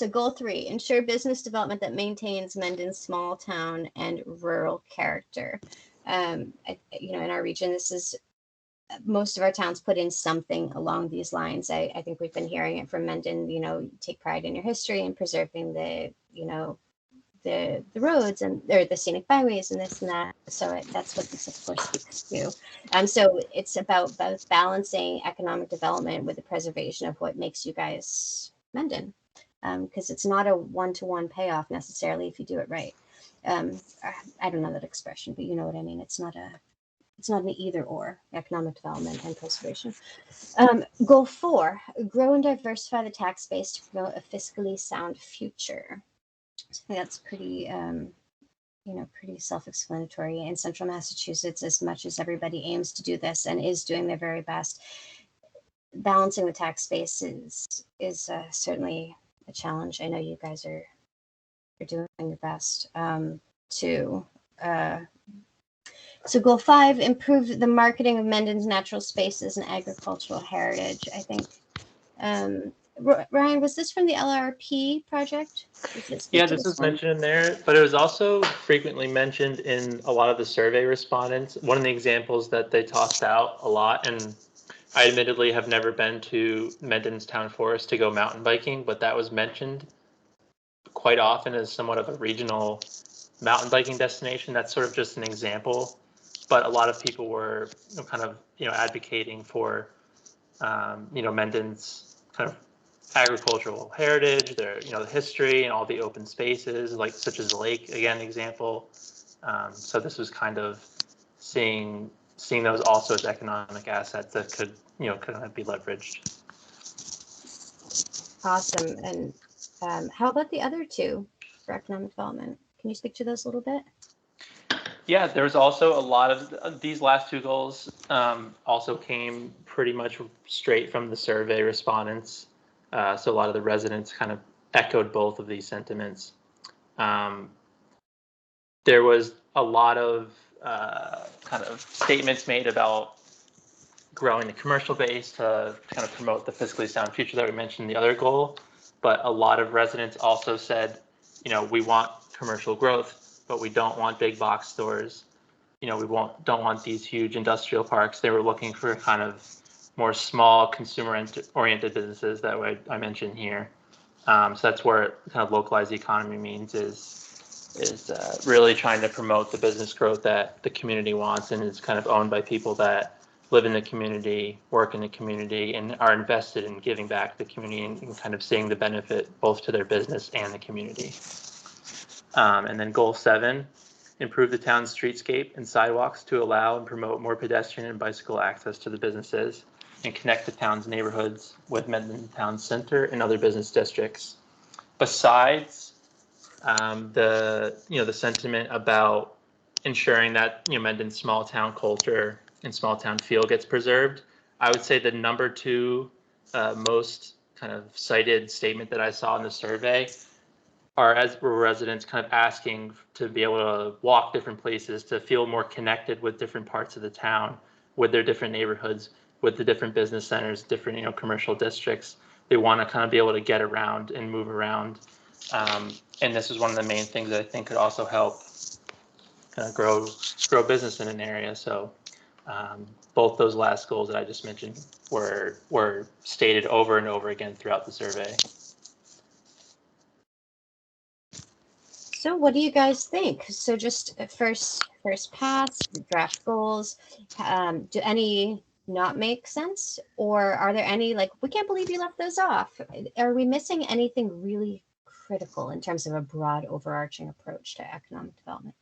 Goal 3, ensure business development that maintains Menden's small town and rural character. In our region, this is most of our towns put in something along these lines. I think we've been hearing it from Menden, take pride in your history and preserving the roads and or the scenic byways and this and that. So that's what this of course speaks to. So it's about both balancing economic development with the preservation of what makes you guys Menden. Because it's not a one-to-one payoff necessarily if you do it right. I don't know that expression, but you know what I mean. It's not an either or, economic development and preservation. Goal 4, grow and diversify the tax base to promote a fiscally sound future. So I think that's pretty, pretty self-explanatory. In central Massachusetts, as much as everybody aims to do this and is doing their very best, balancing the tax base is certainly a challenge. I know you guys are doing your best too. So goal 5, improve the marketing of Menden's natural spaces and agricultural heritage. I think, Ryan, was this from the LRP project? Yeah, this was mentioned in there, but it was also frequently mentioned in a lot of the survey respondents. One of the examples that they tossed out a lot, and I admittedly have never been to Menden's town forest to go mountain biking, but that was mentioned quite often as somewhat of a regional mountain biking destination. That's sort of just an example. But a lot of people were kind of advocating for Menden's kind of agricultural heritage, their the history and all the open spaces like such as the lake, again example. So this was kind of seeing those also as economic assets that could kind of be leveraged. Awesome. And how about the other 2 for economic development? Can you speak to those a little bit? Yeah, there was also a lot of these last 2 goals also came pretty much straight from the survey respondents. So a lot of the residents kind of echoed both of these sentiments. There was a lot of kind of statements made about growing the commercial base to kind of promote the fiscally sound future that we mentioned in the other goal. But a lot of residents also said, we want commercial growth, but we don't want big box stores. We don't want these huge industrial parks. They were looking for kind of more small consumer-oriented businesses that I mentioned here. So that's where kind of localized economy means is really trying to promote the business growth that the community wants and is kind of owned by people that live in the community, work in the community, and are invested in giving back to the community and kind of seeing the benefit both to their business and the community. And then goal 7, improve the town's streetscape and sidewalks to allow and promote more pedestrian and bicycle access to the businesses and connect the town's neighborhoods with Menden Town Center and other business districts. Besides the sentiment about ensuring that Menden's small town culture and small town feel gets preserved, I would say the number 2 most kind of cited statement that I saw in the survey are as residents kind of asking to be able to walk different places, to feel more connected with different parts of the town, with their different neighborhoods, with the different business centers, different commercial districts. They want to kind of be able to get around and move around. And this is one of the main things that I think could also help kind of grow business in an area. So both those last goals that I just mentioned were stated over and over again throughout the survey. So what do you guys think? So just first pass, draft goals, do any not make sense? Or are there any like, we can't believe you left those off? Are we missing anything really critical in terms of a broad overarching approach to economic development?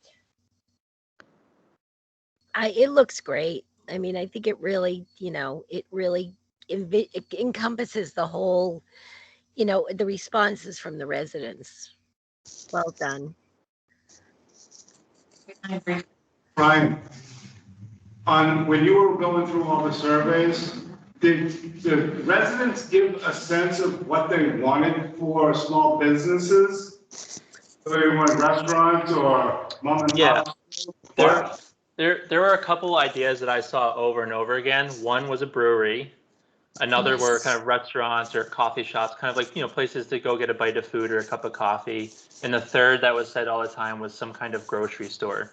It looks great. I mean, I think it really, it encompasses the whole, the responses from the residents. Well done. Brian, when you were going through all the surveys, did the residents give a sense of what they wanted for small businesses? Whether they want restaurants or mom and pop? There were a couple ideas that I saw over and over again. One was a brewery. Another were kind of restaurants or coffee shops, kind of like, places to go get a bite of food or a cup of coffee. And the third that was said all the time was some kind of grocery store.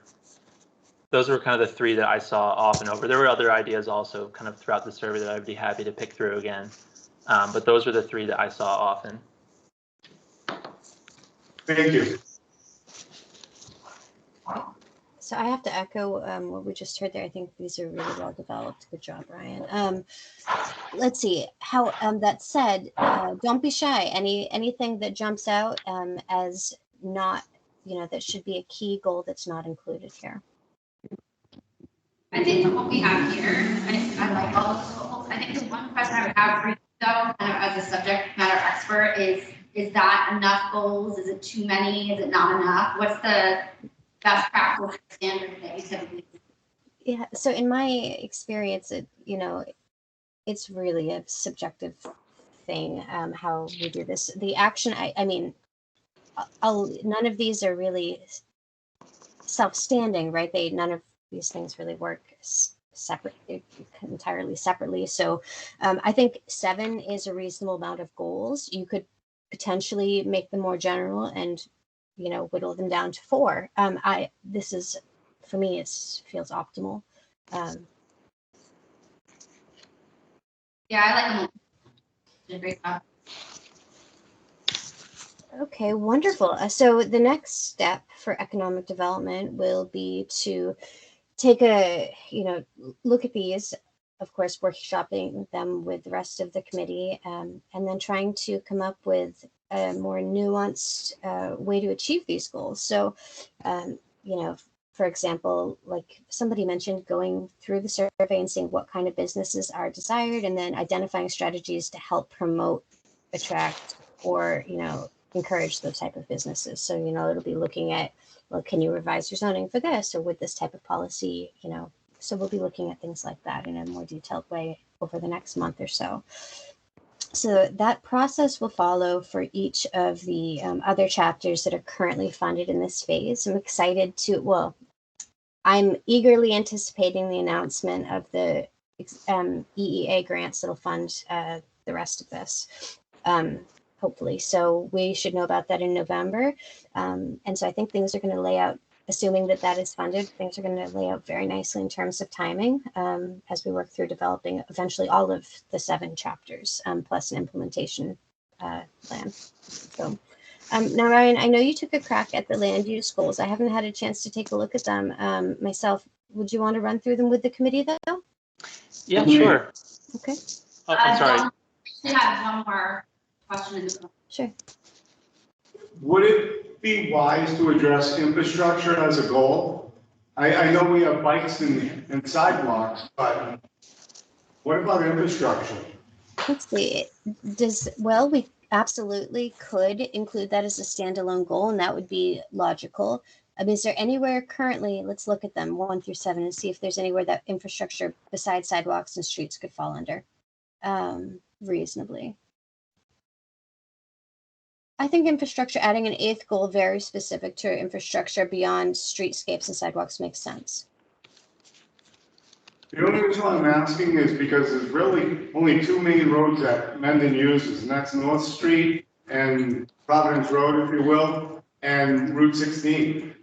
Those were kind of the 3 that I saw off and over. There were other ideas also kind of throughout the survey that I'd be happy to pick through again. But those were the 3 that I saw often. Thank you. So I have to echo what we just heard there. I think these are really well developed. Good job, Ryan. Let's see how that said, don't be shy. Anything that jumps out as not, that should be a key goal that's not included here. I think from what we have here, I like all of the goals. I think the one question I would have for you though, kind of as a subject matter expert, is that enough goals? Is it too many? Is it not enough? What's the best practice standard that you typically use? Yeah, so in my experience, it's really a subjective thing, how we do this. The action, I mean, none of these are really self-standing, right? None of these things really work entirely separately. So I think 7 is a reasonable amount of goals. You could potentially make them more general and whittle them down to 4. This is, for me, it feels optimal. Yeah, I like them. Great job. Okay, wonderful. So the next step for economic development will be to take a, look at these, of course, workshopping them with the rest of the committee, and then trying to come up with a more nuanced way to achieve these goals. So, for example, like somebody mentioned, going through the survey and seeing what kind of businesses are desired, and then identifying strategies to help promote, attract, or, encourage those type of businesses. So, it'll be looking at, well, can you revise your zoning for this, or with this type of policy, so we'll be looking at things like that in a more detailed way over the next month or so. So that process will follow for each of the other chapters that are currently funded in this phase. I'm excited to, I'm eagerly anticipating the announcement of the EEA grants that'll fund the rest of this, hopefully. So we should know about that in November. And so I think things are going to lay out, assuming that that is funded, things are going to lay out very nicely in terms of timing as we work through developing eventually all of the 7 chapters, plus an implementation plan. So now, Ryan, I know you took a crack at the land use goals. I haven't had a chance to take a look at them myself. Would you want to run through them with the committee though? Yeah, sure. Okay. Oh, I'm sorry. I have one more question. Sure. would it be wise to address infrastructure as a goal? I know we have bikes and sidewalks, but what about infrastructure? Let's see, we absolutely could include that as a standalone goal, and that would be logical. Is there anywhere currently, let's look at them 1 through 7 and see if there's anywhere that infrastructure besides sidewalks and streets could fall under reasonably. I think infrastructure, adding an 8th goal very specific to infrastructure beyond streetscapes and sidewalks makes sense. The only reason I'm asking is because there's really only 2 main roads that Menden uses, and that's North Street and Providence Road, if you will, and Route 16.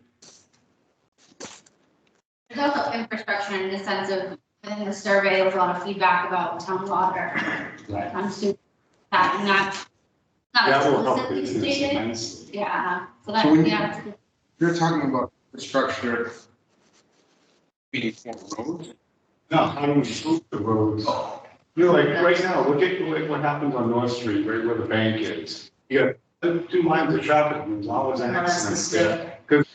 There's also infrastructure in the sense of, in the survey, there was a lot of feedback about town water. Right. I'm assuming that, not That will help explicitly business stated. immensely. Yeah, so So that, when yeah. That's good. You're talking about infrastructure being for roads? No, how do we improve the roads? You know, like right now, look at what happens on North Street, right where the bank is. You got 2 lines of traffic, and there's always an accident there. Because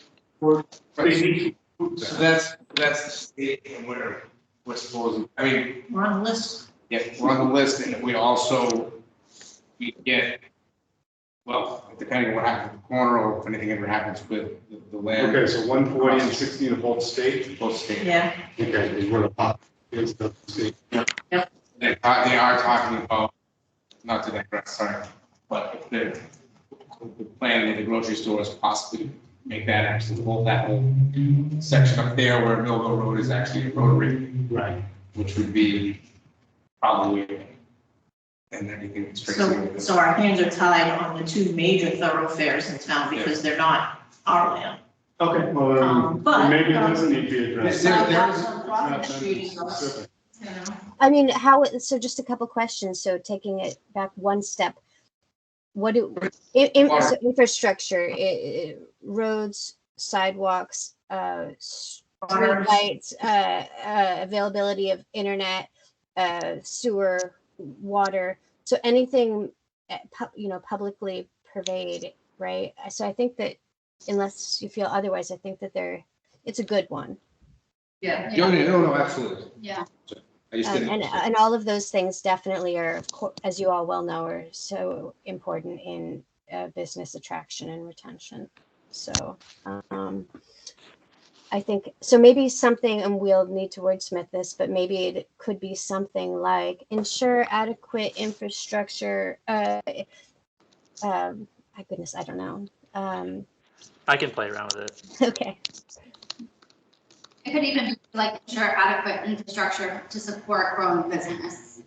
they need to. So that's the state and where we're supposed, I mean, We're on the list. yeah, we're on the list and we also, we get, well, depending on what happens with the corner or if anything ever happens with the land. Okay, so 140 and 16 of both state? Both state. Yeah. Okay, is where the pop is the state. They are talking about, not to digress, sorry, but the plan of the grocery stores possibly make that actually hold that whole section up there where Millville Road is actually a rotary, Right. which would be probably, and everything straight through. So our hands are tied on the 2 major thoroughfares in town because they're not our land. Okay, well, But, maybe it doesn't need to be addressed. There is- On Providence Street is us, Specific. you know. So just a couple questions. So taking it back one step, so infrastructure, roads, sidewalks, street lights, availability of internet, sewer, water. So anything, publicly purveyed, right? So I think that unless you feel otherwise, I think that it's a good one. Yeah. No, absolutely. Yeah. I just didn't. And all of those things definitely are, as you all well know, are so important in business attraction and retention. So I think, so maybe something, and we'll need to wordsmith this, but maybe it could be something like ensure adequate infrastructure. My goodness, I don't know. I can play around with it. Okay. It could even be like ensure adequate infrastructure to support growing business.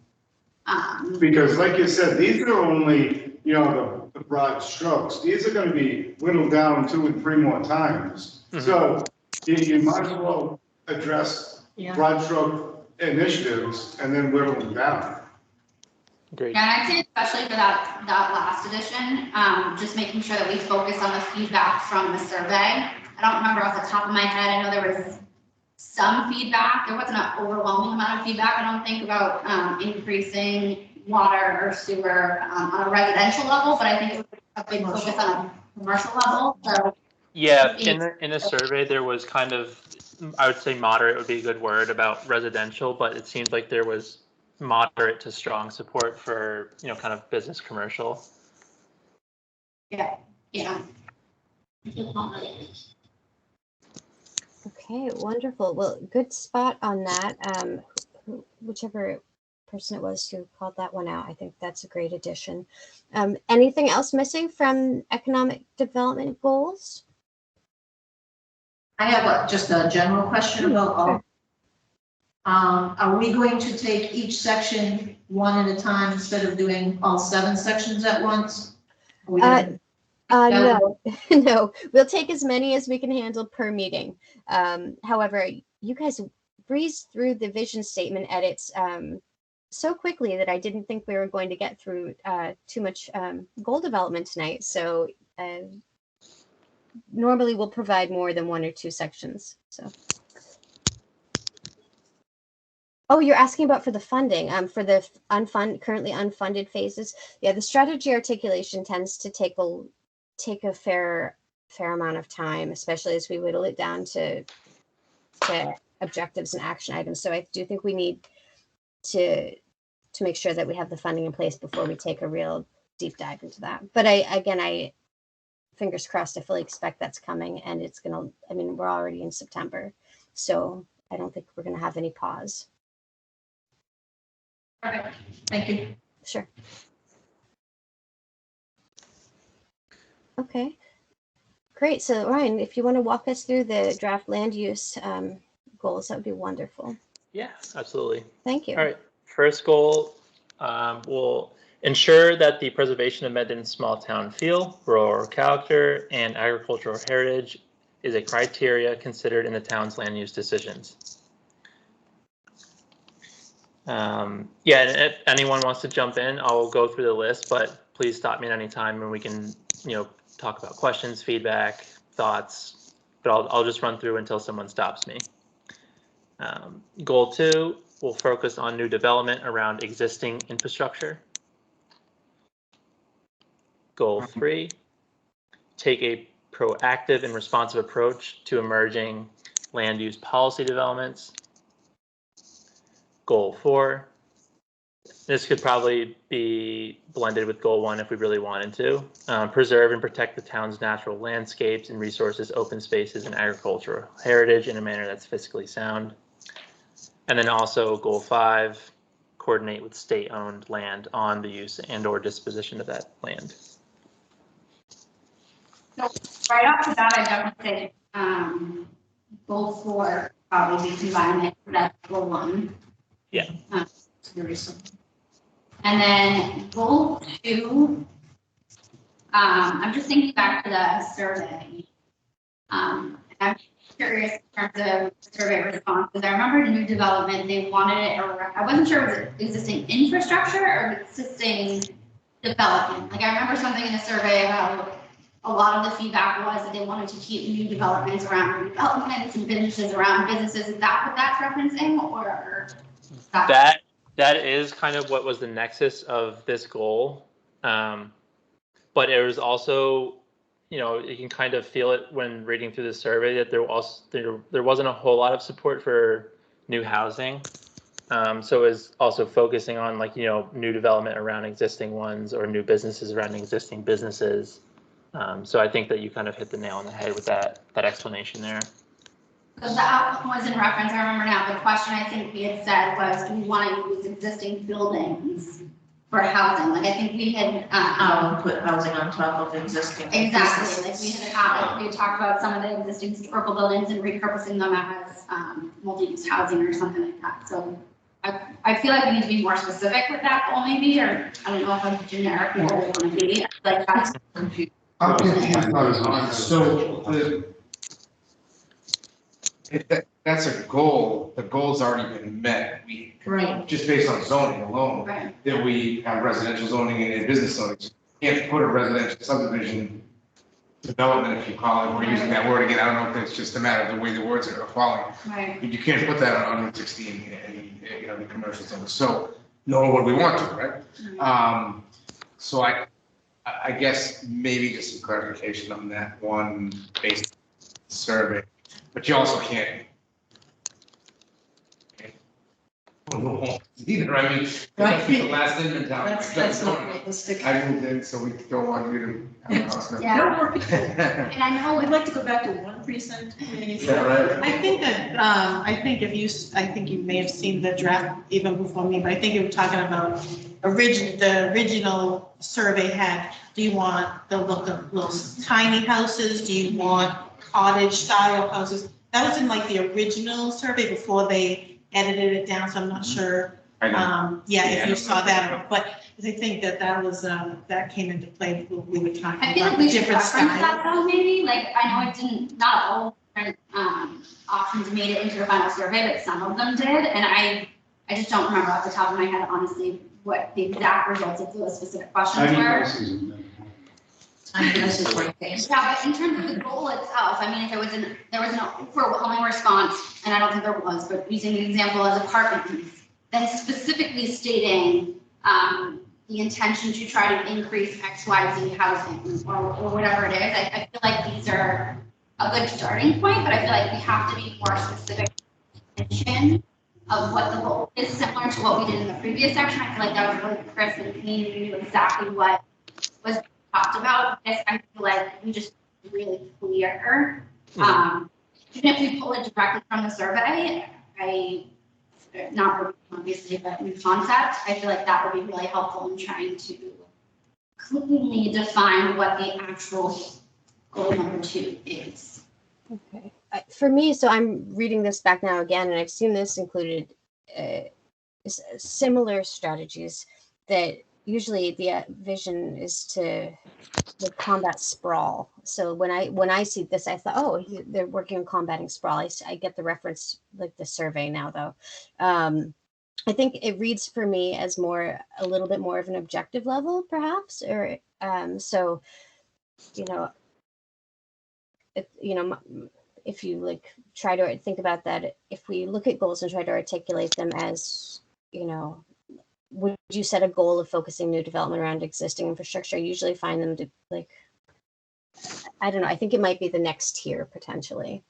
Because like you said, these are only, the broad strokes. These are gonna be whittled down 2 and 3 more times. Mhm. So you might as well address broad stroke initiatives and then whittle them down. Great. Yeah, and I'd say especially for that last edition, just making sure that we focus on the feedback from the survey. I don't remember off the top of my head, I know there was some feedback. There wasn't an overwhelming amount of feedback, I don't think, about increasing water or sewer on a residential level, but I think it was a big focus on a commercial level, so. Yeah, in the survey, there was kind of, I would say moderate would be a good word about residential, but it seems like there was moderate to strong support for, kind of business commercial. Yeah. Okay, wonderful. Well, good spot on that. Whichever person it was who called that one out, I think that's a great addition. Anything else missing from economic development goals? I have just a general question about all. Are we going to take each section one at a time instead of doing all 7 sections at once? Are we gonna- No, no, we'll take as many as we can handle per meeting. However, you guys breezed through the vision statement edits so quickly that I didn't think we were going to get through too much goal development tonight. So normally we'll provide more than 1 or 2 sections. So. Oh, you're asking about for the funding, for the currently unfunded phases. Yeah, the strategy articulation tends to take take a fair amount of time, especially as we whittle it down to objectives and action items. So I do think we need to make sure that we have the funding in place before we take a real deep dive into that. But I fingers crossed, I fully expect that's coming, and it's gonna, I mean, we're already in September, so I don't think we're gonna have any pause. Perfect. Thank you. Sure. Okay. Great. So Ryan, if you want to walk us through the draft land use goals, that would be wonderful. Yeah, absolutely. Thank you. All right. First goal will ensure that the preservation of Menden's small town feel, rural character, and agricultural heritage is a criteria considered in the town's land use decisions. Yeah, and if anyone wants to jump in, I'll go through the list, but please stop me at any time and we can, talk about questions, feedback, thoughts, but I'll just run through until someone stops me. Goal 2 will focus on new development around existing infrastructure. Goal 3, take a proactive and responsive approach to emerging land use policy developments. Goal 4, this could probably be blended with goal 1 if we really wanted to. Preserve and protect the town's natural landscapes and resources, open spaces, and agricultural heritage in a manner that's fiscally sound. And then also goal 5, coordinate with state-owned land on the use and/or disposition of that land. So right off the bat, I definitely say goal 4 probably be environment. That's goal 1. Yeah. And then goal 2, I'm just thinking back to the survey. I'm curious in terms of survey responses. I remember new development, they wanted it around, I wasn't sure if it was existing infrastructure or existing development. Like I remember something in the survey about a lot of the feedback was that they wanted to keep new developments around new developments and businesses around businesses. Is that what that's referencing, or? That is kind of what was the nexus of this goal. But it was also, you can kind of feel it when reading through the survey that there wasn't a whole lot of support for new housing. So it was also focusing on new development around existing ones or new businesses around existing businesses. So I think that you kind of hit the nail on the head with that explanation there. So the outcome was in reference, I remember now, the question I think we had said was, do we want to use existing buildings for housing? Like I think we had Put housing on top of existing. exactly, like we had talked about some of the existing historical buildings and repurposing them as multi-use housing or something like that. So I feel like we need to be more specific with that goal maybe, or I don't know if I'm generic or what we want to be. Like that's confusing. So that's a goal. The goal's already been met. Right. Just based on zoning alone, Right. that we have residential zoning and business zoning. You can't put a residential subdivision development, if you call it. We're using that word again. I don't know if it's just a matter of the way the words are falling. Right. You can't put that on Route 16 in the commercial zone. So nor would we want to, right? So I guess maybe just some clarification on that one based survey, but you also can't. Either, I mean, the last in the town. That's not realistic. I moved in, so we don't want you to have a house now. Yeah. And I know We'd like to go back to one precinct. Is that right? I think that, I think you may have seen the draft even before me, but I think you were talking about the original survey had, do you want the look of little tiny houses? Do you want cottage style houses? That was in like the original survey before they edited it down, so I'm not sure. If you saw that, but I think that was, that came into play when we were talking I feel about like we should different reference that styles. though, maybe, like, I know it didn't, not all different, options made it into the final survey, but some of them did, and I just don't remember off the top of my head, honestly, what the exact results of those specific questions were. Yeah, but in terms of the goal itself, I mean, if there was an overwhelming response, and I don't think there was, but using the example as apartments, then specifically stating, the intention to try to increase X, Y, Z housing or whatever it is. I feel like these are a good starting point, but I feel like we have to be more specific of what the goal is, similar to what we did in the previous section. I feel like that was really crisp and clean. We knew exactly what was talked about. I feel like we just really clear. Even if we pull it directly from the survey, not obviously, but in concept, I feel like that would be really helpful in trying to cleanly define what the actual goal number 2 is. Okay. For me, so I'm reading this back now again, and I've seen this included similar strategies that usually the vision is to combat sprawl. So when I see this, I thought, oh, they're working on combating sprawl. I get the reference, like the survey now, though. I think it reads for me as a little bit more of an objective level, perhaps, or so, if you like try to think about that, if we look at goals and try to articulate them as, would you set a goal of focusing new development around existing infrastructure? I usually find them to I don't know. I think it might be the next tier potentially.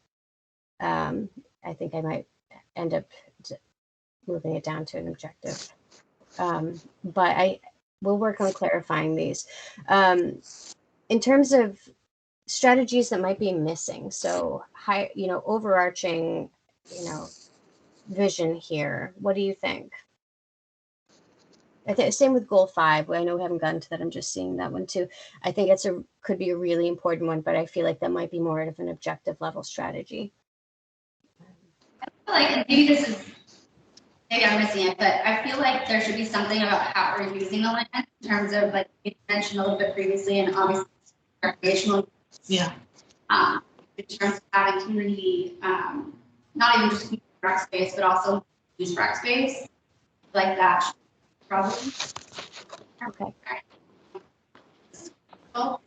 I think I might end up moving it down to an objective. But we'll work on clarifying these. In terms of strategies that might be missing, so overarching, vision here. What do you think? I think same with goal 5. I know we haven't gotten to that. I'm just seeing that one too. I think could be a really important one, but I feel like that might be more of an objective level strategy. I feel like maybe I'm missing it, but I feel like there should be something about how we're using the land in terms of, like you mentioned a little bit previously, and obviously recreational. Yeah. In terms of having community, not even just community rec space, but also use rec space, like that. Probably. Okay. Oh.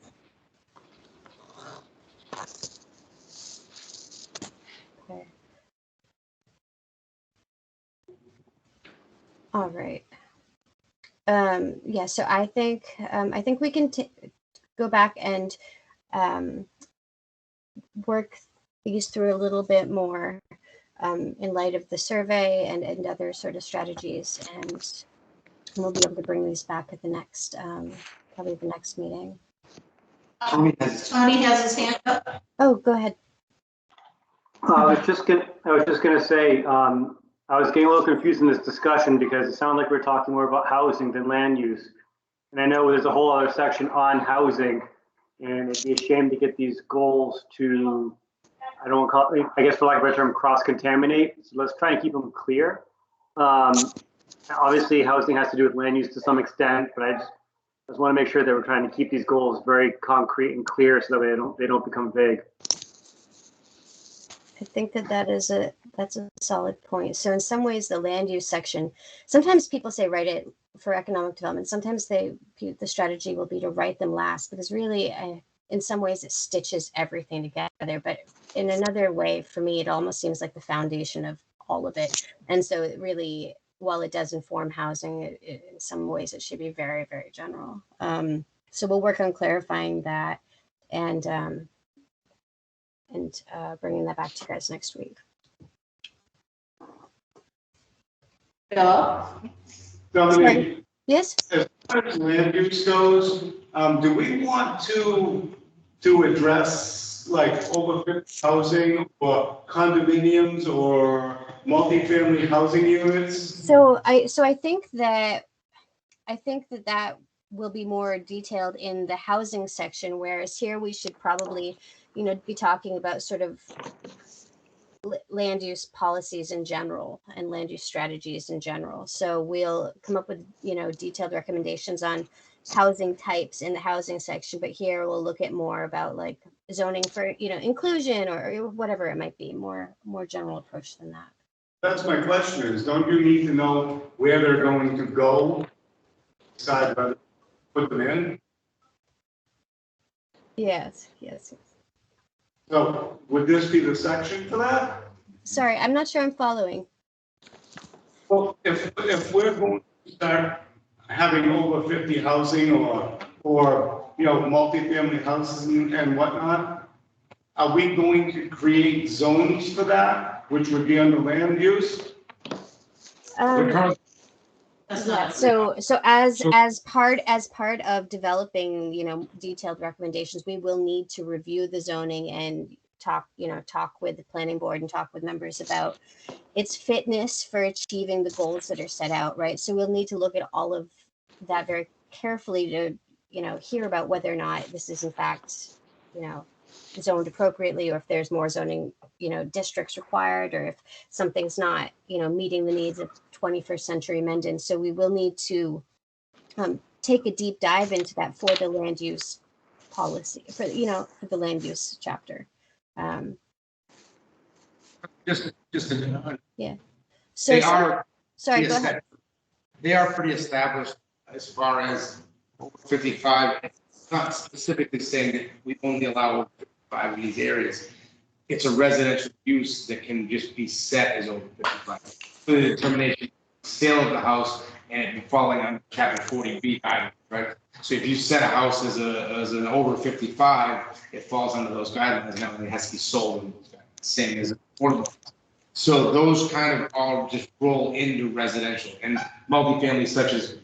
Okay. All right. Yeah. So I think we can go back and work these through a little bit more in light of the survey and other sort of strategies, and we'll be able to bring these back at the next, probably the next meeting. Tony has his hand up. Oh, go ahead. I was just gonna say, I was getting a little confused in this discussion because it sounded like we were talking more about housing than land use. And I know there's a whole other section on housing, and it'd be a shame to get these goals to, I don't want to call it, I guess for lack of a better term, cross-contaminate. So let's try and keep them clear. Obviously, housing has to do with land use to some extent, but I just want to make sure that we're trying to keep these goals very concrete and clear so that they don't become vague. I think that's a solid point. So in some ways, the land use section, sometimes people say write it for economic development. Sometimes the strategy will be to write them last, because really, in some ways, it stitches everything together. But in another way, for me, it almost seems like the foundation of all of it. And so it really, while it does inform housing, in some ways it should be very, very general. So we'll work on clarifying that and bringing that back to you guys next week. Hello? Dominique, Yes? as far as land use goes, do we want to address like overfit housing or condominiums or multifamily housing units? So I think that will be more detailed in the housing section, whereas here we should probably, be talking about sort of land use policies in general and land use strategies in general. So we'll come up with, detailed recommendations on housing types in the housing section, but here we'll look at more about like zoning for, inclusion or whatever it might be, more general approach than that. That's my question is, don't you need to know where they're going to go? Decide whether to put them in? Yes. So would this be the section for that? Sorry, I'm not sure I'm following. Well, if we're going to start having over 50 housing or, you know, multifamily houses and whatnot, are we going to create zones for that, which would be under land use? Yeah, so as part of developing, you know, detailed recommendations, we will need to review the zoning and talk with the planning board and talk with members about its fitness for achieving the goals that are set out, right? So we'll need to look at all of that very carefully to, you know, hear about whether or not this is in fact, you know, zoned appropriately, or if there's more zoning, you know, districts required, or if something's not, you know, meeting the needs of 21st century Menden. So we will need to take a deep dive into that for the land use policy, for the land use chapter. Just to, Yeah. So they are. sorry, go ahead. They are pretty established as far as over 55. It's not specifically saying that we only allow over 55 in these areas. It's a residential use that can just be set as over 55. For the determination, sale of the house and falling on chapter 40B guidelines, right? So if you set a house as an over 55, it falls under those guidelines now, and it has to be sold in those guidelines, same as affordable. So those kind of all just roll into residential and multifamily, such as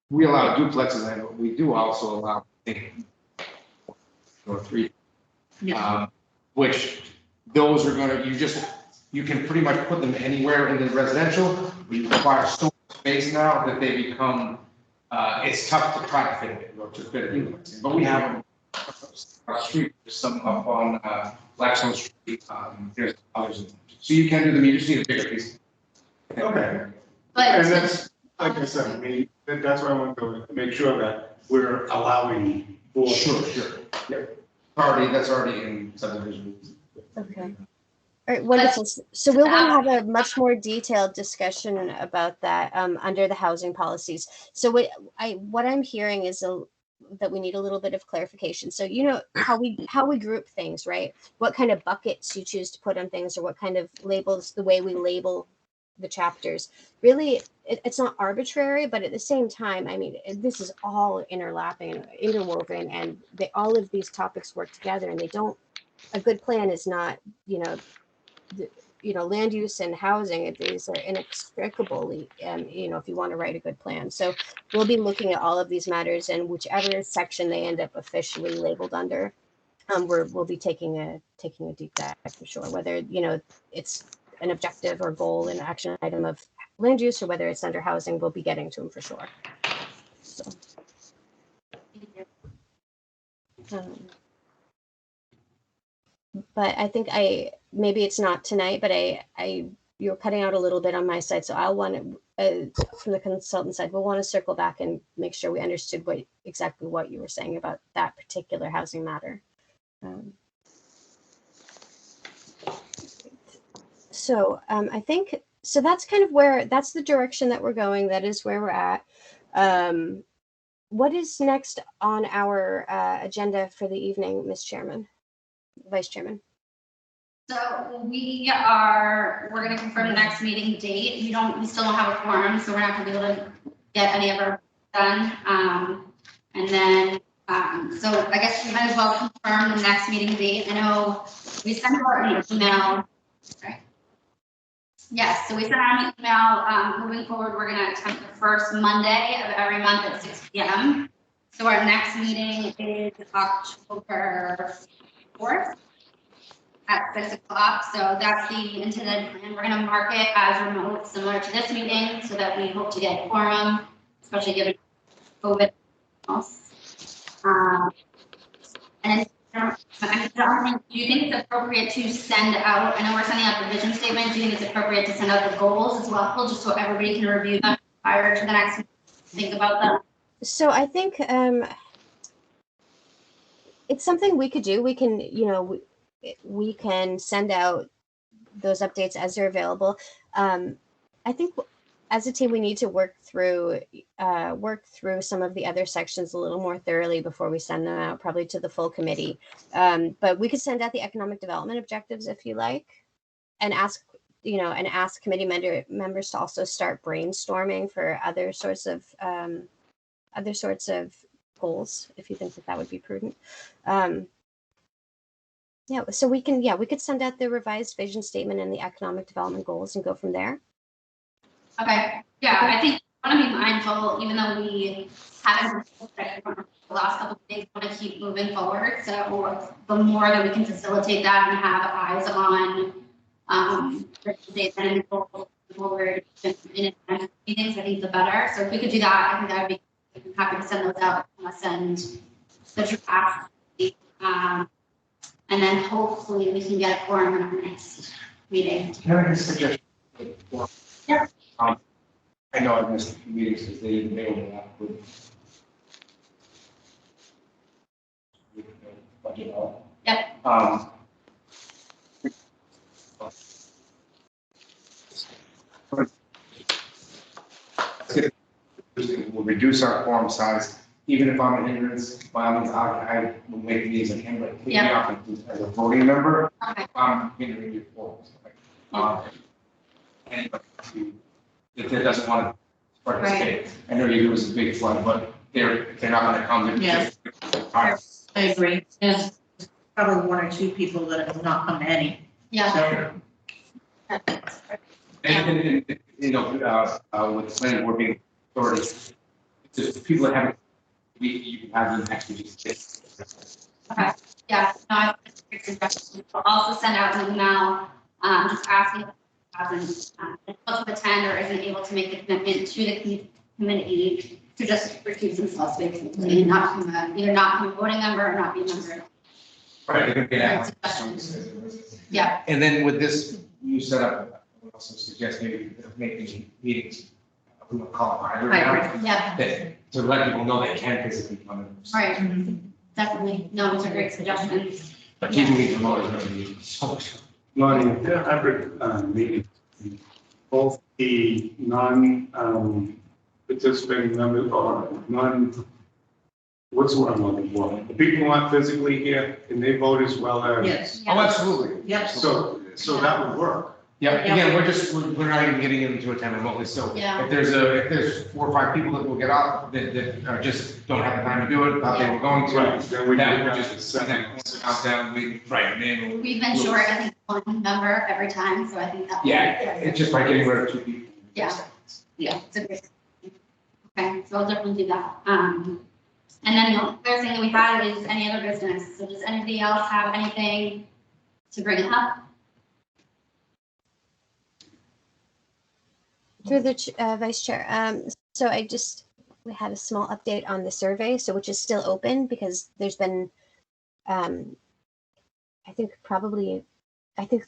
we allow duplexes, and we do also allow, I think, or three, which those are going to, you can pretty much put them anywhere in the residential. We require so much space now that they become, it's tough to try to fit it or to fit it in. But we have them across the street. There's some up on Blackstone Street. There's others. So you can do them. You just need a bigger piece. Okay. But And that's, like I said, I mean, that's why I want to make sure that we're allowing for. Sure. Yeah. That's already in subdivision. Okay. All right, wonderful. So we'll want to have a much more detailed discussion about that under the housing policies. So what I'm hearing is that we need a little bit of clarification. So you know how we group things, right? What kind of buckets you choose to put on things, or what kind of labels, the way we label the chapters. Really, it's not arbitrary, but at the same time, I mean, this is all interlapping and interwoven, and all of these topics work together, and they don't. A good plan is not, land use and housing. These are inextricably, if you want to write a good plan. So we'll be looking at all of these matters, and whichever section they end up officially labeled under, we'll be taking a deep dive for sure. Whether it's an objective or goal and action item of land use, or whether it's under housing, we'll be getting to them for sure. So. But I think maybe it's not tonight, but you're cutting out a little bit on my side, so I'll want to from the consultant side, we'll want to circle back and make sure we understood exactly what you were saying about that particular housing matter. So I think that's kind of that's the direction that we're going. That is where we're at. What is next on our agenda for the evening, Ms. Chairman? Vice Chairman. So we're going to confirm the next meeting date. We still don't have a quorum, so we're not going to be able to get any of our done. And then, so I guess we might as well confirm the next meeting date. I know we sent out an email. Sorry. Yes, so we sent out an email. Moving forward, we're going to attempt the first Monday of every month at 6 p.m. So our next meeting is October 4th at 6 o'clock. So that's the intended plan. We're going to mark it as remote, similar to this meeting, so that we hope to get quorum, especially given COVID. And John, do you think it's appropriate to send out, I know we're sending out the vision statement, do you think it's appropriate to send out the goals as well, just so everybody can review them prior to the next meeting, think about them? So I think it's something we could do. We can, we can send out those updates as they're available. I think as a team, we need to work through some of the other sections a little more thoroughly before we send them out, probably to the full committee. But we could send out the economic development objectives if you like, and ask committee members to also start brainstorming for other sorts of other sorts of goals, if you think that that would be prudent. Yeah, so we could send out the revised vision statement and the economic development goals and go from there. Okay, yeah, I think I want to be mindful, even though we haven't the last couple of days, want to keep moving forward. So the more that we can facilitate that and have eyes on and forward in advance meetings, I think the better. So if we could do that, I think that would be, I'm happy to send those out. I'm gonna send the draft. And then hopefully we can get a forum in our next meeting. Can I just suggest? Yeah. I know I missed a few meetings because they didn't mail that with. Budget out. Yep. We'll reduce our form size, even if I'm a hindrance, by all means, I will make these a hindrance, take me Yeah. off as a voting member. Okay. I'm hindering your forms. And if they doesn't want to participate, I know you, it was a big flood, but they're not gonna come. Yeah. I agree. There's probably one or two people that have not come to any. Yeah. So, And you know, with the planning board being authority, it's just people that haven't, you have them actually just. Okay, yeah, no, I think it's a great suggestion. I'll also send out an email, just asking if hasn't able to attend or isn't able to make the commitment to the committee to just recuse themselves basically, and not become either not become a voting member or not be a member. Right, it could be that. Yeah. And then with this new setup, I would also suggest maybe making meetings, we would call it hybrid now, Yeah, that to let people know they can physically come in. right, definitely. No, it's a great suggestion. But keeping these remote is going to be so much. Lonnie, if they're hybrid meetings, both the participating members or what's the word I'm looking for? The people who aren't physically here, and they vote as well as. yes. Oh, absolutely. Yep. So that would work. Yeah, again, we're not even getting into attend remotely, so Yeah. if there's 4 or 5 people that will get off, that are just don't have the time to do it, thought they were going to. Right, then we That can would just just, send then count down, right, name. We've been short, I think, one member every time, so I think that. Yeah, it's just by getting rid of 2 people. Yeah. Yeah, it's a great. Okay, so I'll definitely do that. And then the other thing that we had is any other business. So does anybody else have anything to bring up? Through the Vice Chair. So we had a small update on the survey, so which is still open because there's been, I think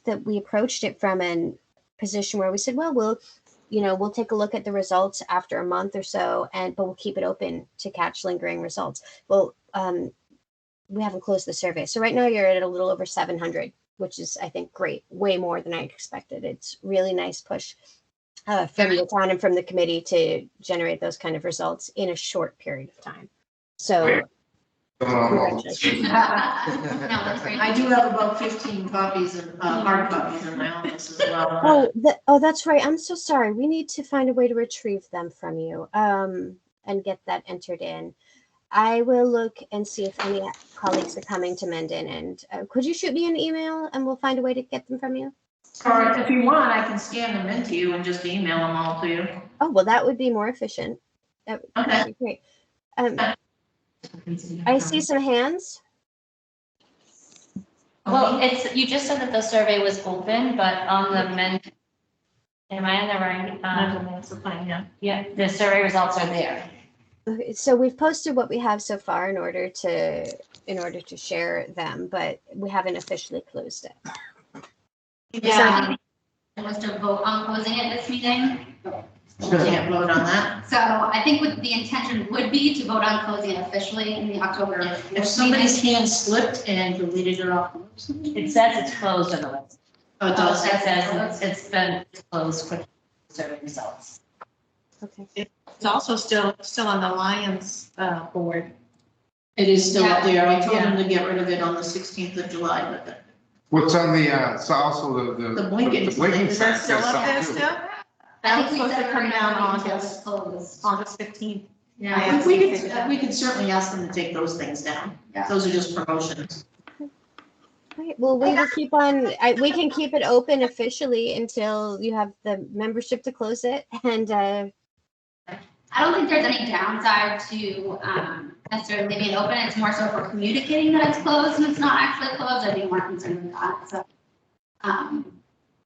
that we approached it from a position where we said, well, we'll take a look at the results after a month or so, but we'll keep it open to catch lingering results. Well, we haven't closed the survey. So right now you're at a little over 700, which is, I think, great, way more than I expected. It's really nice push from the town and from the committee to generate those kind of results in a short period of time. So congratulations. No, that's great. I do have about 15 copies of hard copies in my office as well. That's right. I'm so sorry. We need to find a way to retrieve them from you and get that entered in. I will look and see if any colleagues are coming to Menden, and could you shoot me an email and we'll find a way to get them from you? Or if you want, I can scan them into you and just email them all to you. Oh, well, that would be more efficient. That'd be great. I see some hands. Well, you just said that the survey was open, but on the Menden, am I on the right? Yeah, the survey results are there. Okay, so we've posted what we have so far in order to share them, but we haven't officially closed it. Yeah. It was to vote on closing it this meeting. We can't vote on that. So I think what the intention would be to vote on closing it officially in the October. If somebody's hand slipped and deleted it off. It says it's closed on the website. Oh, it does. It says it's been closed for survey results. Okay. It's also still on the Lions board. It is still up there. I told them to get rid of it on the 16th of July, but What's on the, so also The blinking the thing, Is sign that still says up there something too. still? I That think was we supposed said to we're come gonna down wait until it's August closed. 15th. Yeah, we could certainly ask them to take those things down. Yeah. Those are just promotions. Right, well, we will keep on, we can keep it open officially until you have the membership to close it, and, I don't think there's any downside to necessarily leaving it open. It's more so for communicating that it's closed and it's not actually closed. I'd be more concerned with that. So I'm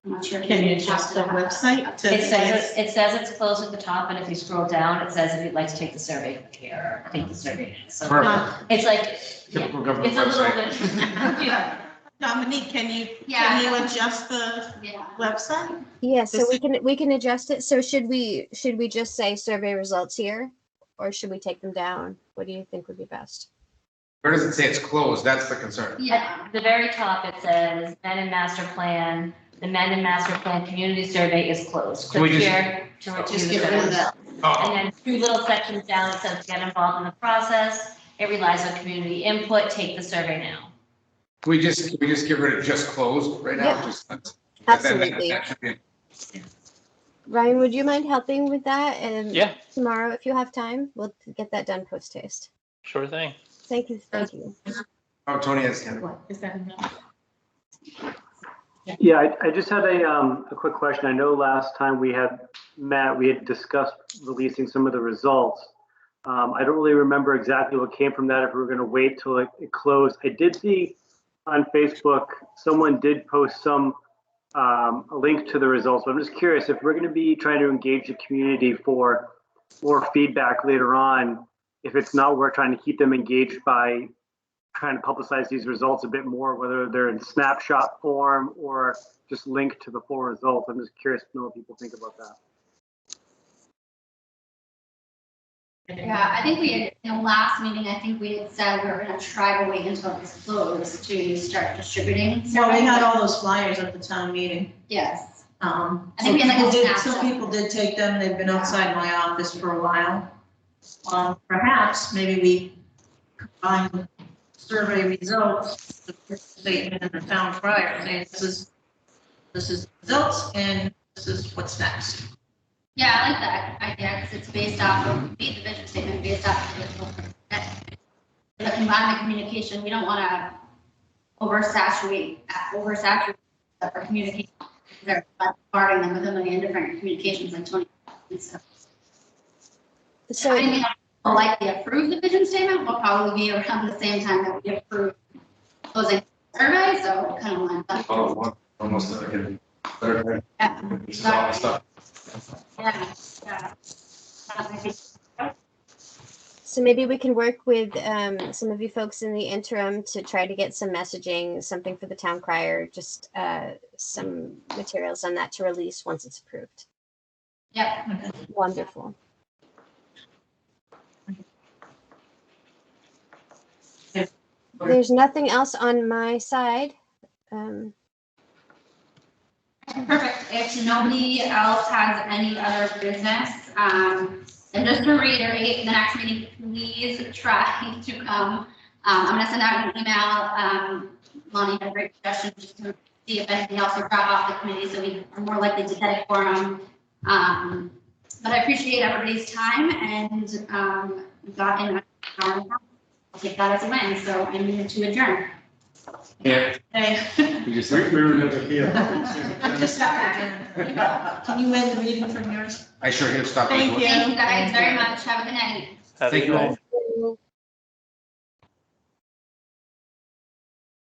not sure. Can you adjust the website to It says it's closed at the top, and if you scroll down, it says if you'd like to take the survey, click here, or take the survey. So Perfect. it's like, Typical yeah, government it's a little website. bit. Yeah. Dominique, can you Yeah. adjust the Yeah. website? yeah, so we can adjust it. So should we just say survey results here, or should we take them down? What do you think would be best? Where does it say it's closed? That's the concern. Yeah. At the very top, it says Menden Master Plan, the Menden Master Plan Community Survey is closed. Can we Click just- here to review Just the get rid of survey. that. Oh, And then 2 little sections down, it says get involved in the process. It relies on community input, take the survey now. can we just get rid of just closed right now? Yeah. Just that Absolutely. should be- Ryan, would you mind helping with that? And Yeah, tomorrow, if you have time, we'll get that done post haste. sure thing. Thank you, thank you. Oh, Tony has. Is that enough? Yeah, I just had a quick question. I know last time we had met, we had discussed releasing some of the results. I don't really remember exactly what came from that, if we were going to wait till it closed. I did see on Facebook, someone did post a link to the results. But I'm just curious if we're going to be trying to engage the community for more feedback later on, if it's not worth trying to keep them engaged by trying to publicize these results a bit more, whether they're in snapshot form or just linked to the full results. I'm just curious to know what people think about that. Yeah, I think we had, in the last meeting, I think we had said we were gonna try to wait until it's closed to start distributing. Well, we had all those flyers at the town meeting. Yes. I I think we had like a some snapshot. people did take them. They've been outside my office for a while. Perhaps maybe we combine survey results, the statement in the town crier saying this is results and this is what's next. Yeah, I like that idea, because it's based off of, the vision statement based off of the combined communication. We don't want to oversaturate our communication. They're bombarding them with a million different communications and 20. So So I mean, we'll likely approve the vision statement. Will probably be around the same time that we approve closing the survey. So kind of lines up. Oh, almost again. Yeah. This is all the stuff. Yeah. So maybe we can work with some of you folks in the interim to try to get some messaging, something for the town crier, just some materials on that to release once it's approved. Yep. Wonderful. There's nothing else on my side. Perfect. If nobody else has any other business, and just to reiterate, the next meeting, please try to come. I'm gonna send out an email. Lonnie had a great suggestion just to see if anything else will drop off the committee, so we are more likely to get a quorum. But I appreciate everybody's time, and we've got an hour. I'll take that as a win, so I'm going to adjourn. Yeah. We were never here. I just have to adjourn. Can you end the meeting from yours? I sure hit stop. Thank you. Thank you guys very much. Have a good night. Have a Thank good you night. all.